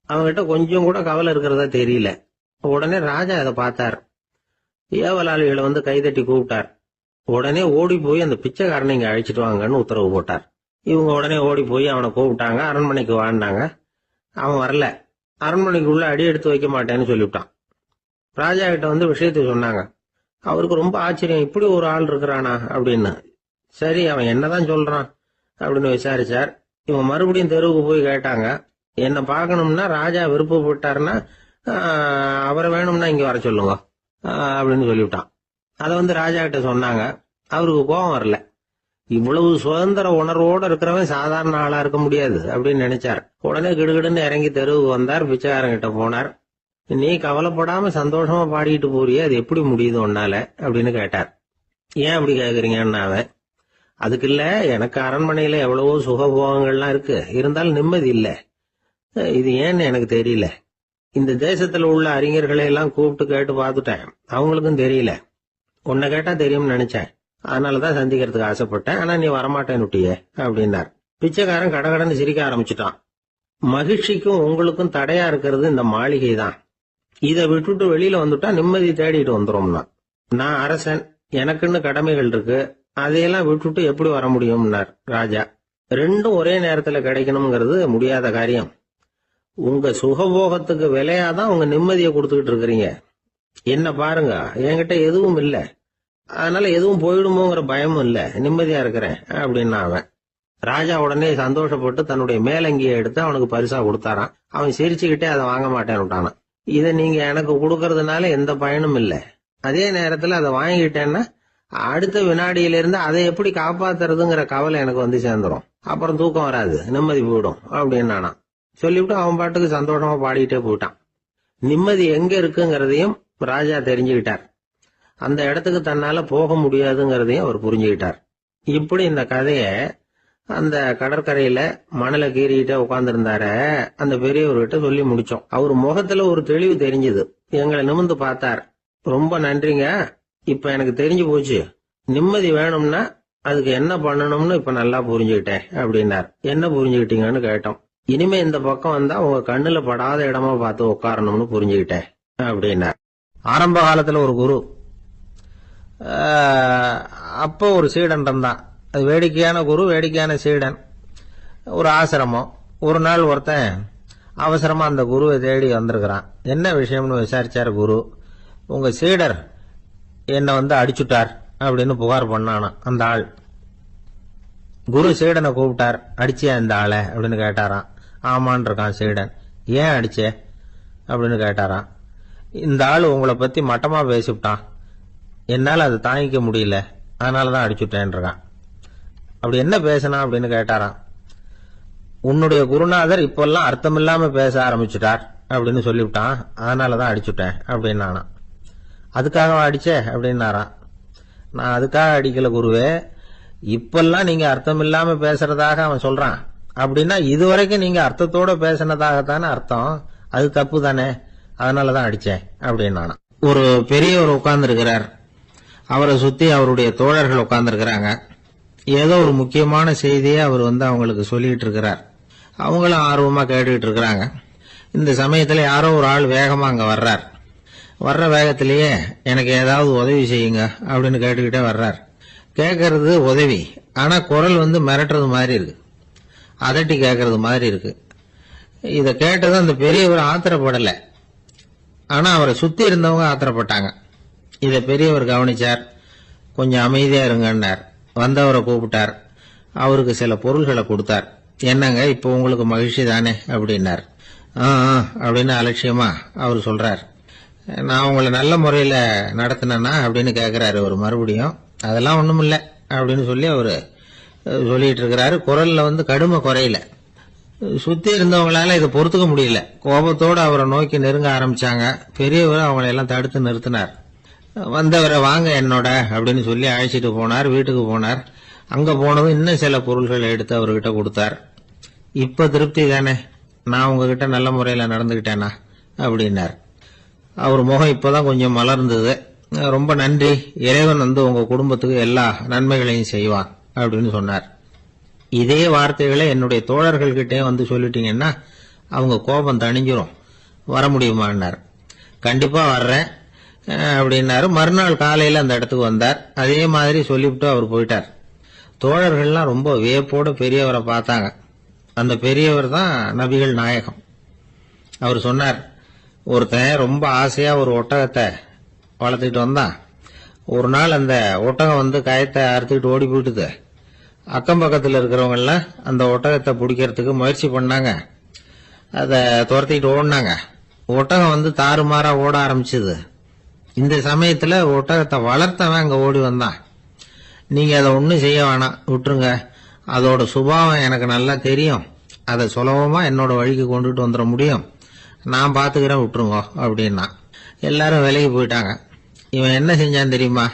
அவன்கிட்ட கொஞ்சம் கூட கவலை இருக்கிறதா தெரியல. உடனே ராஜா அதை பார்த்தார். ஏவலாளிகளை கைதட்டி கூப்பிட்டார். உடனே ஓடி போய் அந்த பிச்சைக்காரனை இங்க அழைச்சிட்டு வாங்கன்னு உத்தரவு போட்டார். இவங்க உடனே ஓடி போய் அவனை கூப்பிட்டாங்க. அரண்மனைக்கு வாழ்ந்தாங்க. அவன் வரல. அரண்மனைக்குள்ள அடி எடுத்து வைக்க மாட்டேன்னு சொல்லிவிட்டான். ராஜா கிட்ட விஷயத்தை சொன்னாங்க. அவருக்கு ரொம்ப ஆச்சரியம், இப்படி ஒரு ஆள் இருக்கிறானா அப்படின்னு. சரி, அவன் என்னதான் சொல்றான் அப்படின்னு விசாரிச்சார். இவன் மறுபடியும் தெருவுக்கு போய் கேட்டாங்க. என்ன பார்க்கணும்னா ராஜா விருப்பப்பட்டாருன்னா அவரை வேணும்னா இங்க வர சொல்லுங்க அப்படின்னு சொல்லிவிட்டான். அதை ராஜா கிட்ட சொன்னாங்க. அவருக்கு கோபம் வரல. இவ்வளவு சுதந்திர உணர்வோடு இருக்கிறவன் சாதாரண ஆளா இருக்க முடியாது அப்படின்னு நினைச்சார். உடனே கிடுகிடுன்னு இறங்கி தெருவுக்கு வந்தார். பிச்சைக்காரங்கிட்ட போனார். நீ கவலைப்படாம சந்தோஷமா பாடிட்டு போறியே, அது எப்படி முடியுது உன்னால அப்படின்னு கேட்டார். ஏன் அப்படி கேக்குறீங்கன்னா, அதுக்கு இல்ல, எனக்கு அரண்மனையில எவ்வளவோ சுகபோகங்கள்லாம் இருக்கு, இருந்தாலும் நிம்மதி இல்ல. இது ஏன்னு எனக்கு தெரியல. இந்த தேசத்துல உள்ள அறிஞர்களை எல்லாம் கூப்பிட்டு கேட்டு பார்த்துட்டேன், அவங்களுக்கும் தெரியல. உன்னை கேட்டா தெரியும்னு நினைச்சேன். அதனாலதான் சந்திக்கிறதுக்கு ஆசைப்பட்டேன். ஆனா நீ வரமாட்டேன்னு விட்டியே அப்படின்னார். பிச்சைக்காரன் கடகடன்னு சிரிக்க ஆரம்பிச்சுட்டான். மகிழ்ச்சிக்கும் உங்களுக்கும் தடையா இருக்கிறது இந்த மாளிகை தான். இதை விட்டுட்டு வெளியில வந்துட்டா நிம்மதி தேடிட்டு வந்துரும்னா. நான் அரசன், எனக்குன்னு கடமைகள் இருக்கு, அதையெல்லாம் விட்டுட்டு எப்படி வர முடியும்னார் ராஜா. ரெண்டும் ஒரே நேரத்துல கிடைக்கணுங்கிறது முடியாத காரியம். உங்க சுகபோகத்துக்கு விலையாதான் உங்க நிம்மதியை கொடுத்துக்கிட்டு இருக்கிறீங்க. என்ன பாருங்க, என்கிட்ட எதுவும் இல்ல, அதனால எதுவும் போயிடுமோங்கிற பயமும் இல்ல, நிம்மதியா இருக்கிறேன் அப்படின்னா அவன். ராஜா உடனே சந்தோஷப்பட்டு தன்னுடைய மேலங்கியை எடுத்து அவனுக்கு பரிசா கொடுத்தாரான். அவன் சிரிச்சுக்கிட்டே அதை வாங்க மாட்டேன்னு விட்டானான். இதை நீங்க எனக்கு கொடுக்கறதுனால எந்த பயனும் இல்ல, அதே நேரத்துல அதை வாங்கிட்டேன்னா அடுத்த வினாடியிலிருந்து அதை எப்படி காப்பாத்துறதுங்கிற கவலை எனக்கு வந்து சேர்ந்துரும், அப்புறம் தூக்கம் வராது, நிம்மதி போயிடும் அப்படின்னானா. சொல்லிவிட்டு அவன் பாட்டுக்கு சந்தோஷமா பாடிட்டே போயிட்டான். நிம்மதி எங்க இருக்குங்கிறதையும் ராஜா தெரிஞ்சுக்கிட்டார். அந்த இடத்துக்கு தன்னால போக முடியாதுங்கிறதையும் அவர் புரிஞ்சுக்கிட்டார். இப்படி இந்த கதைய அந்த கடற்கரையில மணலை கீறிக்கிட்டே உட்கார்ந்துருந்தார அந்த பெரியவர்கிட்ட சொல்லி முடிச்சோம். அவர் முகத்துல ஒரு தெளிவு தெரிஞ்சது. எங்களை நிமிர்ந்து பார்த்தார். ரொம்ப நன்றிங்க, இப்ப எனக்கு தெரிஞ்சு போச்சு, நிம்மதி வேணும்னா அதுக்கு என்ன பண்ணணும்னு இப்ப நல்லா புரிஞ்சுக்கிட்டேன் அப்படின்னார். என்ன புரிஞ்சுக்கிட்டீங்கன்னு கேட்டோம். இனிமே இந்த பக்கம் வந்தா உங்க கண்ணுல படாத இடமா பார்த்து உட்காரணும்னு புரிஞ்சுக்கிட்டேன் அப்படின்னார். ஆரம்ப காலத்துல ஒரு குரு, அப்போ ஒரு சீடன் இருந்தான். அது வேடிக்கையான குரு, வேடிக்கையான சீடன். ஒரு ஆசிரமம். ஒரு நாள் ஒருத்தன் அவசரமா அந்த குருவை தேடி வந்திருக்கிறான். என்ன விஷயம்னு விசாரிச்சார் குரு. உங்க சீடர் என்ன அடிச்சுட்டார் அப்படின்னு புகார் பண்ணானா அந்த ஆள். குரு சீடனை கூப்பிட்டார். அடிச்சியா இந்த ஆளை அப்படின்னு கேட்டாராம். ஆமான் இருக்கான் சீடன். ஏன் அடிச்சே அப்படின்னு கேட்டாராம். இந்த ஆள் உங்களை பத்தி மட்டமா பேசிவிட்டான், என்னால அதை தாங்கிக்க முடியல, அதனாலதான் அடிச்சுட்டேன் இருக்கான். அப்படி என்ன பேசினா அப்படின்னு கேட்டாராம். உன்னுடைய குருநாதர் இப்பெல்லாம் அர்த்தமில்லாம பேச ஆரம்பிச்சுட்டார் அப்படின்னு சொல்லிவிட்டான், அதனாலதான் அடிச்சுட்டேன் அப்படின்னானா. அதுக்காக அடிச்சே அப்படின்னாராம். நான் அதுக்காக அடிக்கல குருவே, இப்பெல்லாம் நீங்க அர்த்தம் இல்லாம பேசுறதாக அவன் சொல்றான், அப்படின்னா இதுவரைக்கும் நீங்க அர்த்தத்தோட பேசினதாகத்தானே அர்த்தம், அது தப்பு தானே, அதனாலதான் அடிச்சேன் அப்படின்னானா. ஒரு பெரியவர் உட்கார்ந்து இருக்கிறார். அவரை சுத்தி அவருடைய தோழர்கள் உட்கார்ந்து இருக்கிறாங்க. ஏதோ ஒரு முக்கியமான செய்தியை அவர் அவங்களுக்கு சொல்லிட்டு இருக்கிறார். அவங்களும் ஆர்வமா கேட்டுக்கிட்டு இருக்கிறாங்க. இந்த சமயத்துல யாரோ ஒரு ஆள் வேகமா அங்க வர்றார். வர்ற வேகத்திலேயே எனக்கு ஏதாவது உதவி செய்யுங்க அப்படின்னு கேட்டுக்கிட்டே வர்றார். கேட்கறது உதவி, ஆனா குரல் மிரட்டுறது மாதிரி இருக்கு, அதட்டி கேட்கறது மாதிரி இருக்கு. இத கேட்டது அந்த பெரியவர் ஆத்திரப்படல, ஆனா அவரை சுத்தி இருந்தவங்க ஆத்திரப்பட்டாங்க. இத பெரியவர் கவனிச்சார். கொஞ்சம் அமைதியா இருங்கன்னார். வந்தவரை கூப்பிட்டார். அவருக்கு சில பொருள்களை கொடுத்தார். என்னங்க இப்போ உங்களுக்கு மகிழ்ச்சி தானே அப்படின்னார். அப்படின்னு அலட்சியமா அவர் சொல்றார். நான் உங்களை நல்ல முறையில நடத்தினா அப்படின்னு கேட்கிறாரு அவர் மறுபடியும். அதெல்லாம் ஒண்ணும் இல்ல அப்படின்னு சொல்லி அவரு சொல்லிட்டு இருக்கிறாரு. குரல்ல கடுமை குறையில. சுத்தி இருந்தவங்களால இதை பொறுத்துக்க முடியல. கோபத்தோடு அவரை நோக்கி நெருங்க ஆரம்பிச்சாங்க. பெரியவர் அவங்களை எல்லாம் தடுத்து நிறுத்தினார். வந்தவரை வாங்க என்னோட அப்படின்னு சொல்லி அழைச்சிட்டு போனார். வீட்டுக்கு போனார். அங்க போனதும் இன்னும் சில பொருள்களை எடுத்து அவர்கிட்ட கொடுத்தார். இப்ப திருப்தி தானே, நான் உங்ககிட்ட நல்ல முறையில நடந்துகிட்டேனா அப்படின்னார். அவர் முகம் இப்பதான் கொஞ்சம் மலர்ந்தது. ரொம்ப நன்றி, இறைவன் உங்க குடும்பத்துக்கு எல்லா நன்மைகளையும் செய்வான் அப்படின்னு சொன்னார். இதே வார்த்தைகளை என்னுடைய தோழர்கள் கிட்டே சொல்லிட்டீங்கன்னா அவங்க கோபம் தணிஞ்சிரும், வர முடியுமான்னார். கண்டிப்பா வர்றேன் அப்படின்னாரு. மறுநாள் காலையில அந்த இடத்துக்கு வந்தார். அதே மாதிரி சொல்லிவிட்டு அவர் போயிட்டார். தோழர்கள்லாம் ரொம்ப வியப்போட பெரியவரை பார்த்தாங்க. அந்த பெரியவர் தான் நபிகள் நாயகம். அவர் சொன்னார், ஒருத்தன் ரொம்ப ஆசையா ஒரு ஒட்டகத்தை வளர்த்துக்கிட்டு வந்தான். ஒரு நாள் அந்த ஒட்டகம் கயத்தை அறுத்துக்கிட்டு ஓடி போயிட்டுது. அக்கம் பக்கத்தில் இருக்கிறவங்க எல்லாம் அந்த ஒட்டகத்தை பிடிக்கிறதுக்கு முயற்சி பண்ணாங்க. அதை துரத்திட்டு ஓடினாங்க. ஒட்டகம் தாறுமாறா ஓட ஆரம்பிச்சது. இந்த சமயத்துல ஒட்டகத்தை வளர்த்தவன் அங்க ஓடி வந்தான். நீங்க அதை ஒண்ணும் செய்ய வேணாம், விட்டுருங்க, அதோட சுபாவம் எனக்கு நல்லா தெரியும், அதை சுலபமா என்னோட வழிக்கு கொண்டுட்டு வந்துட முடியும், நான் பாத்துக்கிறேன், விட்டுருங்க அப்படின்னா. எல்லாரும் விலகி போயிட்டாங்க. இவன் என்ன செஞ்சான் தெரியுமா?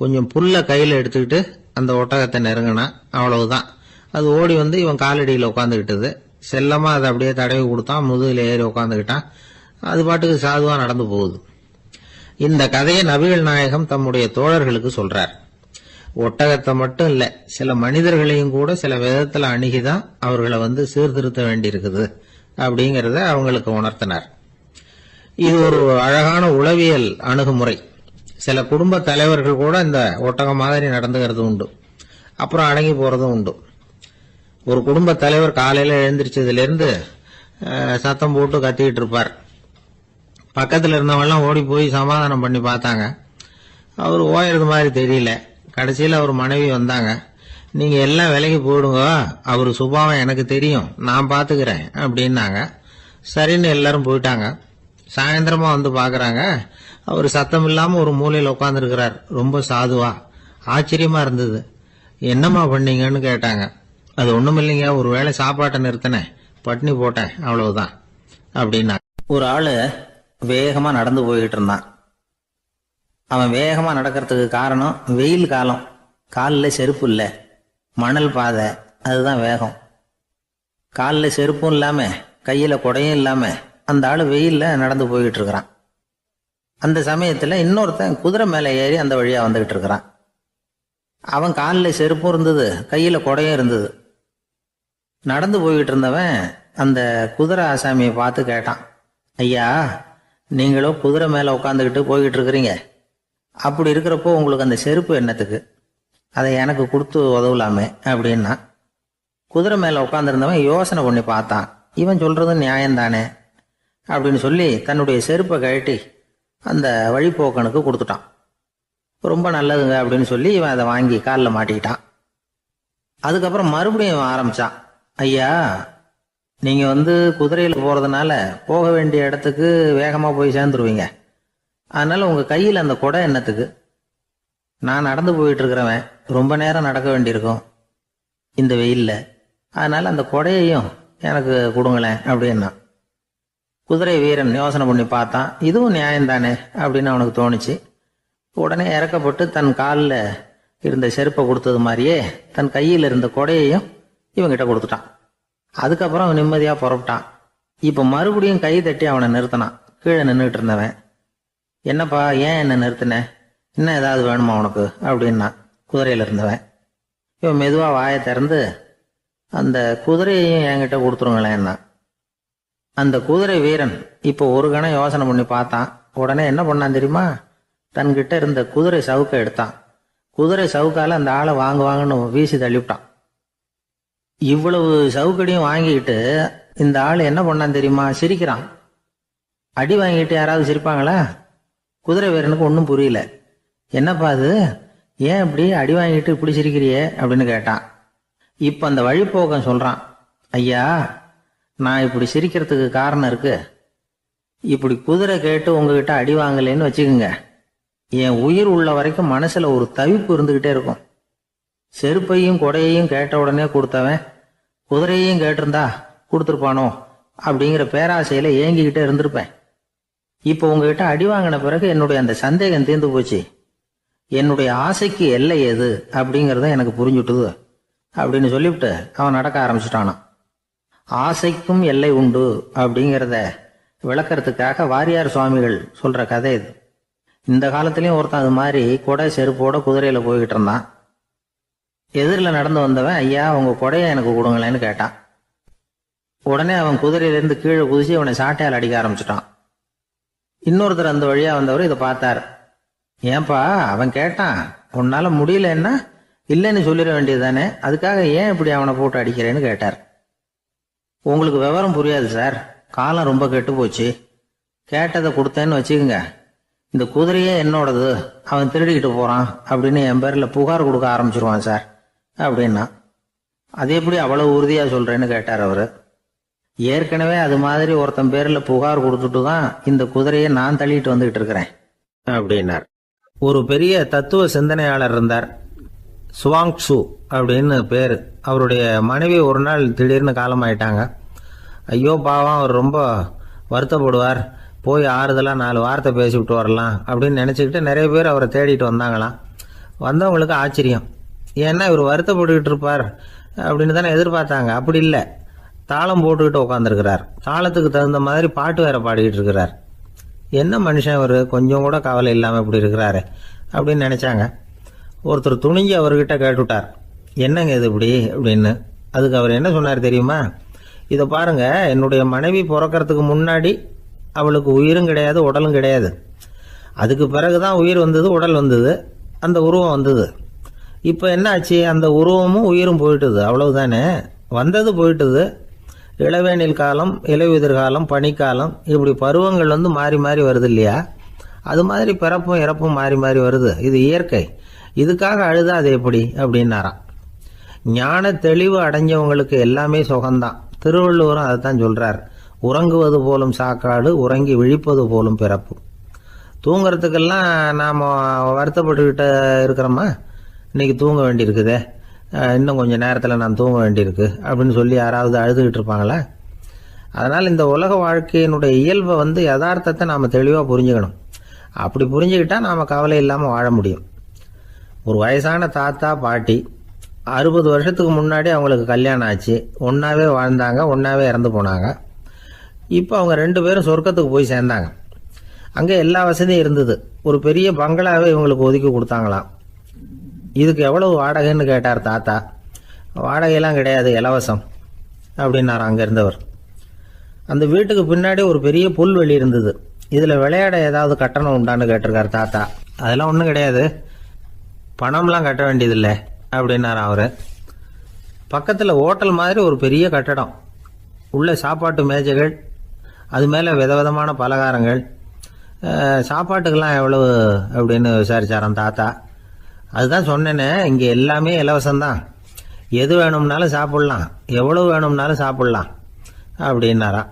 கொஞ்சம் புல்ல கையில எடுத்துக்கிட்டு அந்த ஒட்டகத்தை நெருங்கினா, அவ்வளவுதான். அது ஓடி இவன் காலடியில உட்காந்துக்கிட்டது. செல்லமா அதை அப்படியே தடவி கொடுத்தான். முதுகுல ஏறி உட்காந்துக்கிட்டான். அது பாட்டுக்கு சாதுவா நடந்து போகுது. இந்த கதையை நபிகள் நாயகம் தம்முடைய தோழர்களுக்கு சொல்றார். ஒட்டகத்தை மட்டும் இல்ல, சில மனிதர்களையும் கூட சில விதத்துல அணுகிதான் அவர்களை சீர்திருத்த வேண்டியிருக்குது அப்படிங்கறத அவங்களுக்கு உணர்த்தினார். இது ஒரு அழகான உளவியல் அணுகுமுறை. சில குடும்ப தலைவர்கள் கூட இந்த ஒட்டகம் மாதிரி நடந்துகிறது உண்டு, அப்புறம் அடங்கி போறதும் உண்டு. ஒரு குடும்ப தலைவர் காலையில எழுந்திரிச்சதுல இருந்து சத்தம் போட்டு கத்திக்கிட்டு இருப்பார். பக்கத்துல இருந்தவங்கலாம் ஓடி போய் சமாதானம் பண்ணி பார்த்தாங்க. அவர் ஓயறது மாதிரி தெரியல. கடைசியில் அவர் மனைவி வந்தாங்க. நீங்க எல்லாம் விலகி போயிடுங்க, அவரு சுபாவம் எனக்கு தெரியும், நான் பாத்துக்கிறேன் அப்படின்னாங்க. சரின்னு எல்லாரும் போயிட்டாங்க. சாயந்தரமா பாக்குறாங்க, அவர் சத்தம் இல்லாம ஒரு மூலையில் உட்காந்துருக்கிறார். ரொம்ப சாதுவா. ஆச்சரியமா இருந்தது. என்னம்மா பண்ணீங்கன்னு கேட்டாங்க. அது ஒண்ணும் இல்லைங்க, ஒரு வேளை சாப்பாட்டை நிறுத்தினேன், பட்னி போட்டேன், அவ்வளவுதான் அப்படின்னா. ஒரு ஆளு வேகமா நடந்து போய்கிட்டு இருந்தான். அவன் வேகமா நடக்கிறதுக்கு காரணம் வெயில் காலம், காலில் செருப்பு இல்லை, மணல் பாதை, அதுதான் வேகம். காலில் செருப்பும் இல்லாம கையில குடையும் இல்லாம அந்த ஆளு வெயில்ல நடந்து போய்கிட்டு இருக்கிறான். அந்த சமயத்துல இன்னொருத்தன் குதிரை மேல ஏறி அந்த வழியா வந்துகிட்டு இருக்கிறான். அவன் காலில் செருப்பும் இருந்தது, கையில குடையும் இருந்தது. நடந்து போய்கிட்டு இருந்தவன் அந்த குதிரை ஆசாமியை பார்த்து கேட்டான், ஐயா, நீங்களும் குதிரை மேல உட்காந்துக்கிட்டு போய்கிட்டு இருக்கிறீங்க, அப்படி இருக்கிறப்போ உங்களுக்கு அந்த செருப்பு என்னத்துக்கு? அதை எனக்கு கொடுத்து உதவலாமே அப்படின்னா. குதிரை மேல உட்காந்துருந்தவன் யோசனை பண்ணி பார்த்தான். இவன் சொல்றது நியாயம்தானே அப்படின்னு சொல்லி தன்னுடைய செருப்பை கழட்டி அந்த வழிபோக்கனுக்கு கொடுத்துட்டான். ரொம்ப நல்லதுங்க அப்படின்னு சொல்லி இவன் அதை வாங்கி காலில் மாட்டிக்கிட்டான். அதுக்கப்புறம் மறுபடியும் ஆரம்பிச்சான், ஐயா, நீங்க குதிரையில போறதுனால போக வேண்டிய இடத்துக்கு வேகமா போய் சேர்ந்துருவீங்க, அதனால உங்க கையில் அந்த குடை என்னத்துக்கு? நான் நடந்து போயிட்டு இருக்கிறவன், ரொம்ப நேரம் நடக்க வேண்டியிருக்கும் இந்த வெயில்ல, அதனால அந்த குடையையும் எனக்கு கொடுங்களேன் அப்படின்னா. குதிரை வீரன் யோசனை பண்ணி பார்த்தான். இதுவும் நியாயம்தானே அப்படின்னு அவனுக்கு தோணுச்சு. உடனே இறக்கப்பட்டு தன் காலில் இருந்த செருப்பை கொடுத்தது மாதிரியே தன் கையில் இருந்த கொடையையும் இவங்கிட்ட கொடுத்துட்டான். அதுக்கப்புறம் அவன் நிம்மதியா புறப்பட்டான். இப்ப மறுபடியும் கை தட்டி அவனை நிறுத்தினான். கீழே நின்றுட்டு இருந்தவன், என்னப்பா, ஏன் என்ன நிறுத்தின? இன்னும் ஏதாவது வேணுமா உனக்கு அப்படின்னா குதிரையில இருந்தவன். இவன் மெதுவா வாயை திறந்து, அந்த குதிரையையும் என்கிட்ட கொடுத்துருங்களேன்னா. அந்த குதிரை வீரன் இப்போ ஒரு கணம் யோசனை பண்ணி பார்த்தான். உடனே என்ன பண்ணான் தெரியுமா? தன்கிட்ட இருந்த குதிரை சவுக்கை எடுத்தான். குதிரை சவுக்கால அந்த ஆளை வாங்குவாங்கன்னு வீசி தள்ளிவிட்டான். இவ்வளவு சவுக்கடியும் வாங்கிக்கிட்டு இந்த ஆள் என்ன பண்ணான் தெரியுமா? சிரிக்கிறான். அடி வாங்கிட்டு யாராவது சிரிப்பாங்களா? குதிரை வீரனுக்கு ஒன்றும் புரியல. என்னப்பா அது, ஏன் இப்படி அடி வாங்கிட்டு இப்படி சிரிக்கிறியே அப்படின்னு கேட்டான். இப்ப அந்த வழிபோக்கன் சொல்றான், ஐயா, நான் இப்படி சிரிக்கிறதுக்கு காரணம் இருக்கு. இப்படி குதிரை கேட்டு உங்ககிட்ட அடி வாங்கலைன்னு வச்சுக்கோங்க, என் உயிர் உள்ள வரைக்கும் மனசுல ஒரு தவிப்பு இருந்துகிட்டே இருக்கும். செருப்பையும் கொடையையும் கேட்ட உடனே கொடுத்தவன் குதிரையையும் கேட்டிருந்தா கொடுத்துருப்பானோ அப்படிங்கிற பேராசையில ஏங்கிக்கிட்டே இருந்திருப்பேன். இப்போ உங்ககிட்ட அடி வாங்கின பிறகு என்னுடைய அந்த சந்தேகம் தீர்ந்து போச்சு. என்னுடைய ஆசைக்கு எல்லை எது அப்படிங்கிறத எனக்கு புரிஞ்சுட்டுது அப்படின்னு சொல்லிவிட்டு அவன் நடக்க ஆரம்பிச்சுட்டானான். ஆசைக்கும் எல்லை உண்டு அப்படிங்கிறத விளக்கறதுக்காக வாரியார் சுவாமிகள் சொல்ற கதை இது. இந்த காலத்திலயும் ஒருத்தன் அது மாதிரி கொடை செருப்போட குதிரையில போய்கிட்டு இருந்தான். எதிரில் நடந்து வந்தவன், ஐயா, உங்க கொடையை எனக்கு கொடுங்களேன்னு கேட்டான். உடனே அவன் குதிரையிலிருந்து கீழே குதிச்சு அவனை சாட்டையால் அடிக்க ஆரம்பிச்சுட்டான். இன்னொருத்தர் அந்த வழியா வந்தவர் இதை பார்த்தார். ஏன்பா, அவன் கேட்டான், உன்னால முடியலன்னா இல்லைன்னு சொல்லிட வேண்டியது தானே, அதுக்காக ஏன் இப்படி அவனை போட்டு அடிக்கிறேன்னு கேட்டார். உங்களுக்கு விவரம் புரியாது சார், காலம் ரொம்ப கெட்டு போச்சு. கேட்டதை கொடுத்தேன்னு வச்சுக்கோங்க, இந்த குதிரையே என்னோடது, அவன் திருடிக்கிட்டு போறான் அப்படின்னு என் பேர்ல புகார் கொடுக்க ஆரம்பிச்சிருவான் சார் அப்படின்னா. அது எப்படி அவ்வளவு உறுதியா சொல்றேன்னு கேட்டார் அவரு. ஏற்கனவே அது மாதிரி ஒருத்தன் பேர்ல புகார் கொடுத்துட்டு தான் இந்த குதிரையை நான் தள்ளிட்டு வந்துகிட்டு இருக்கிறேன் அப்படின்னார். ஒரு பெரிய தத்துவ சிந்தனையாளர் இருந்தார், சுவாங்சு அப்படின்னு பேரு. அவருடைய மனைவி ஒரு நாள் திடீர்னு காலமாயிட்டாங்க. ஐயோ பாவம், அவர் ரொம்ப வருத்தப்படுவார், போய் ஆறுதலாக 4 வார்த்தை பேசிவிட்டு வரலாம் அப்படின்னு நினச்சிக்கிட்டு நிறைய பேர் அவரை தேடிட்டு வந்தாங்களாம். வந்தவங்களுக்கு ஆச்சரியம், ஏன்னா இவர் வருத்தப்பட்டுக்கிட்டு இருப்பார் அப்படின்னு தானே எதிர்பார்த்தாங்க. அப்படி இல்லை, தாளம் போட்டுக்கிட்டு உட்காந்துருக்கிறார். தாளத்துக்கு தகுந்த மாதிரி பாட்டு வேற பாடிக்கிட்டு இருக்கிறார். என்ன மனுஷன் இவர், கொஞ்சம் கூட கவலை இல்லாமல் இப்படி இருக்கிறாரு அப்படின்னு நினச்சாங்க. ஒருத்தர் துணிஞ்சு அவர்கிட்ட கேட்டுவிட்டார், என்னங்க இது இப்படி அப்படின்னு. அதுக்கு அவர் என்ன சொன்னார் தெரியுமா? இதை பாருங்க, என்னுடைய மனைவி பிறக்கிறதுக்கு முன்னாடி அவளுக்கு உயிரும் கிடையாது, உடலும் கிடையாது. அதுக்கு பிறகுதான் உயிர் வந்தது, உடல் வந்தது, அந்த உருவம் வந்தது. இப்போ என்ன ஆச்சு? அந்த உருவமும் உயிரும் போயிட்டுது, அவ்வளவுதானே. வந்தது போயிட்டுது. இளவேனில் காலம், இலையுதிர் காலம், பனிக்காலம், இப்படி பருவங்கள் மாறி மாறி வருது இல்லையா? அது மாதிரி பிறப்பும் இறப்பும் மாறி மாறி வருது. இது இயற்கை. இதுக்காக அழுதா அது எப்படி அப்படின்னாராம். ஞான தெளிவு அடைஞ்சவங்களுக்கு எல்லாமே சுகம்தான். திருவள்ளுவரும் அதைத்தான் சொல்றார். உறங்குவது போலும் சாக்காடு, உறங்கி விழிப்பது போலும் பிறப்பு. தூங்குறதுக்கெல்லாம் நாம் வருத்தப்பட்டுக்கிட்ட இருக்கிறோமா? இன்னைக்கு தூங்க வேண்டியிருக்குதே, இன்னும் கொஞ்சம் நேரத்தில் நான் தூங்க வேண்டியிருக்கு அப்படின்னு சொல்லி யாராவது அழுதுகிட்டு இருப்பாங்களா? அதனால் இந்த உலக வாழ்க்கையினுடைய இயல்பை யதார்த்தத்தை நாம் தெளிவாக புரிஞ்சுக்கணும். அப்படி புரிஞ்சுக்கிட்டா நாம் கவலை இல்லாமல் வாழ முடியும். ஒரு வயசான தாத்தா பாட்டி 60 வருஷத்துக்கு முன்னாடி அவங்களுக்கு கல்யாணம் ஆச்சு. ஒன்றாவே வாழ்ந்தாங்க, ஒன்றாவே இறந்து போனாங்க. இப்போ அவங்க 2 பேரும் சொர்க்கத்துக்கு போய் சேர்ந்தாங்க. அங்கே எல்லா வசதியும் இருந்தது. ஒரு பெரிய பங்களாவே இவங்களுக்கு ஒதுக்கி கொடுத்தாங்களாம். இதுக்கு எவ்வளவு வாடகைன்னு கேட்டார் தாத்தா. வாடகையெல்லாம் கிடையாது, இலவசம் அப்படின்னார் அங்கே இருந்தவர். அந்த வீட்டுக்கு பின்னாடி ஒரு பெரிய புல்வெளி இருந்தது. இதில் விளையாட ஏதாவது கட்டணம் உண்டான்னு கேட்டிருக்கார் தாத்தா. அதெல்லாம் ஒன்றும் கிடையாது, பணம்லாம் கட்ட வேண்டியதில்லை அப்படின்னார் அவர். பக்கத்தில் ஹோட்டல் மாதிரி ஒரு பெரிய கட்டடம், உள்ள சாப்பாட்டு மேஜைகள், அது மேலே விதவிதமான பலகாரங்கள். சாப்பாட்டுக்கெல்லாம் எவ்வளவு அப்படின்னு விசாரிச்சாராம் தாத்தா. அதுதான் சொன்னேனே, இங்கே எல்லாமே இலவசம்தான். எது வேணும்னாலும் சாப்பிட்லாம், எவ்வளவு வேணும்னாலும் சாப்பிட்லாம் அப்படின்னாராம்.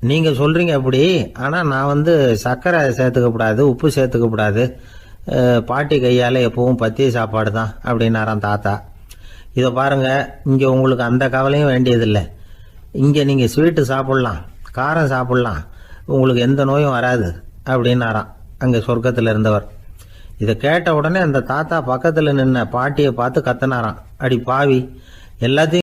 நீங்கள் சொல்கிறீங்க அப்படி, ஆனால் நான் சர்க்கரை சேர்த்துக்கக்கூடாது, உப்பு சேர்த்துக்கக்கூடாது, பாட்டி கையால் எப்பவும் பத்திய சாப்பாடு தான் அப்படின்னாராம் தாத்தா. இதை பாருங்கள், இங்கே உங்களுக்கு அந்த கவலையும் வேண்டியதில்லை. இங்கே நீங்கள் ஸ்வீட்டு சாப்பிட்லாம், காரம் சாப்பிட்லாம், உங்களுக்கு எந்த நோயும் வராது அப்படின்னாராம் அங்கே சொர்க்கத்தில் இருந்தவர். இதை கேட்ட உடனே அந்த தாத்தா பக்கத்தில் நின்ன பாட்டியை பார்த்து கத்தினாராம், அடி பாவி, எல்லாத்தையும்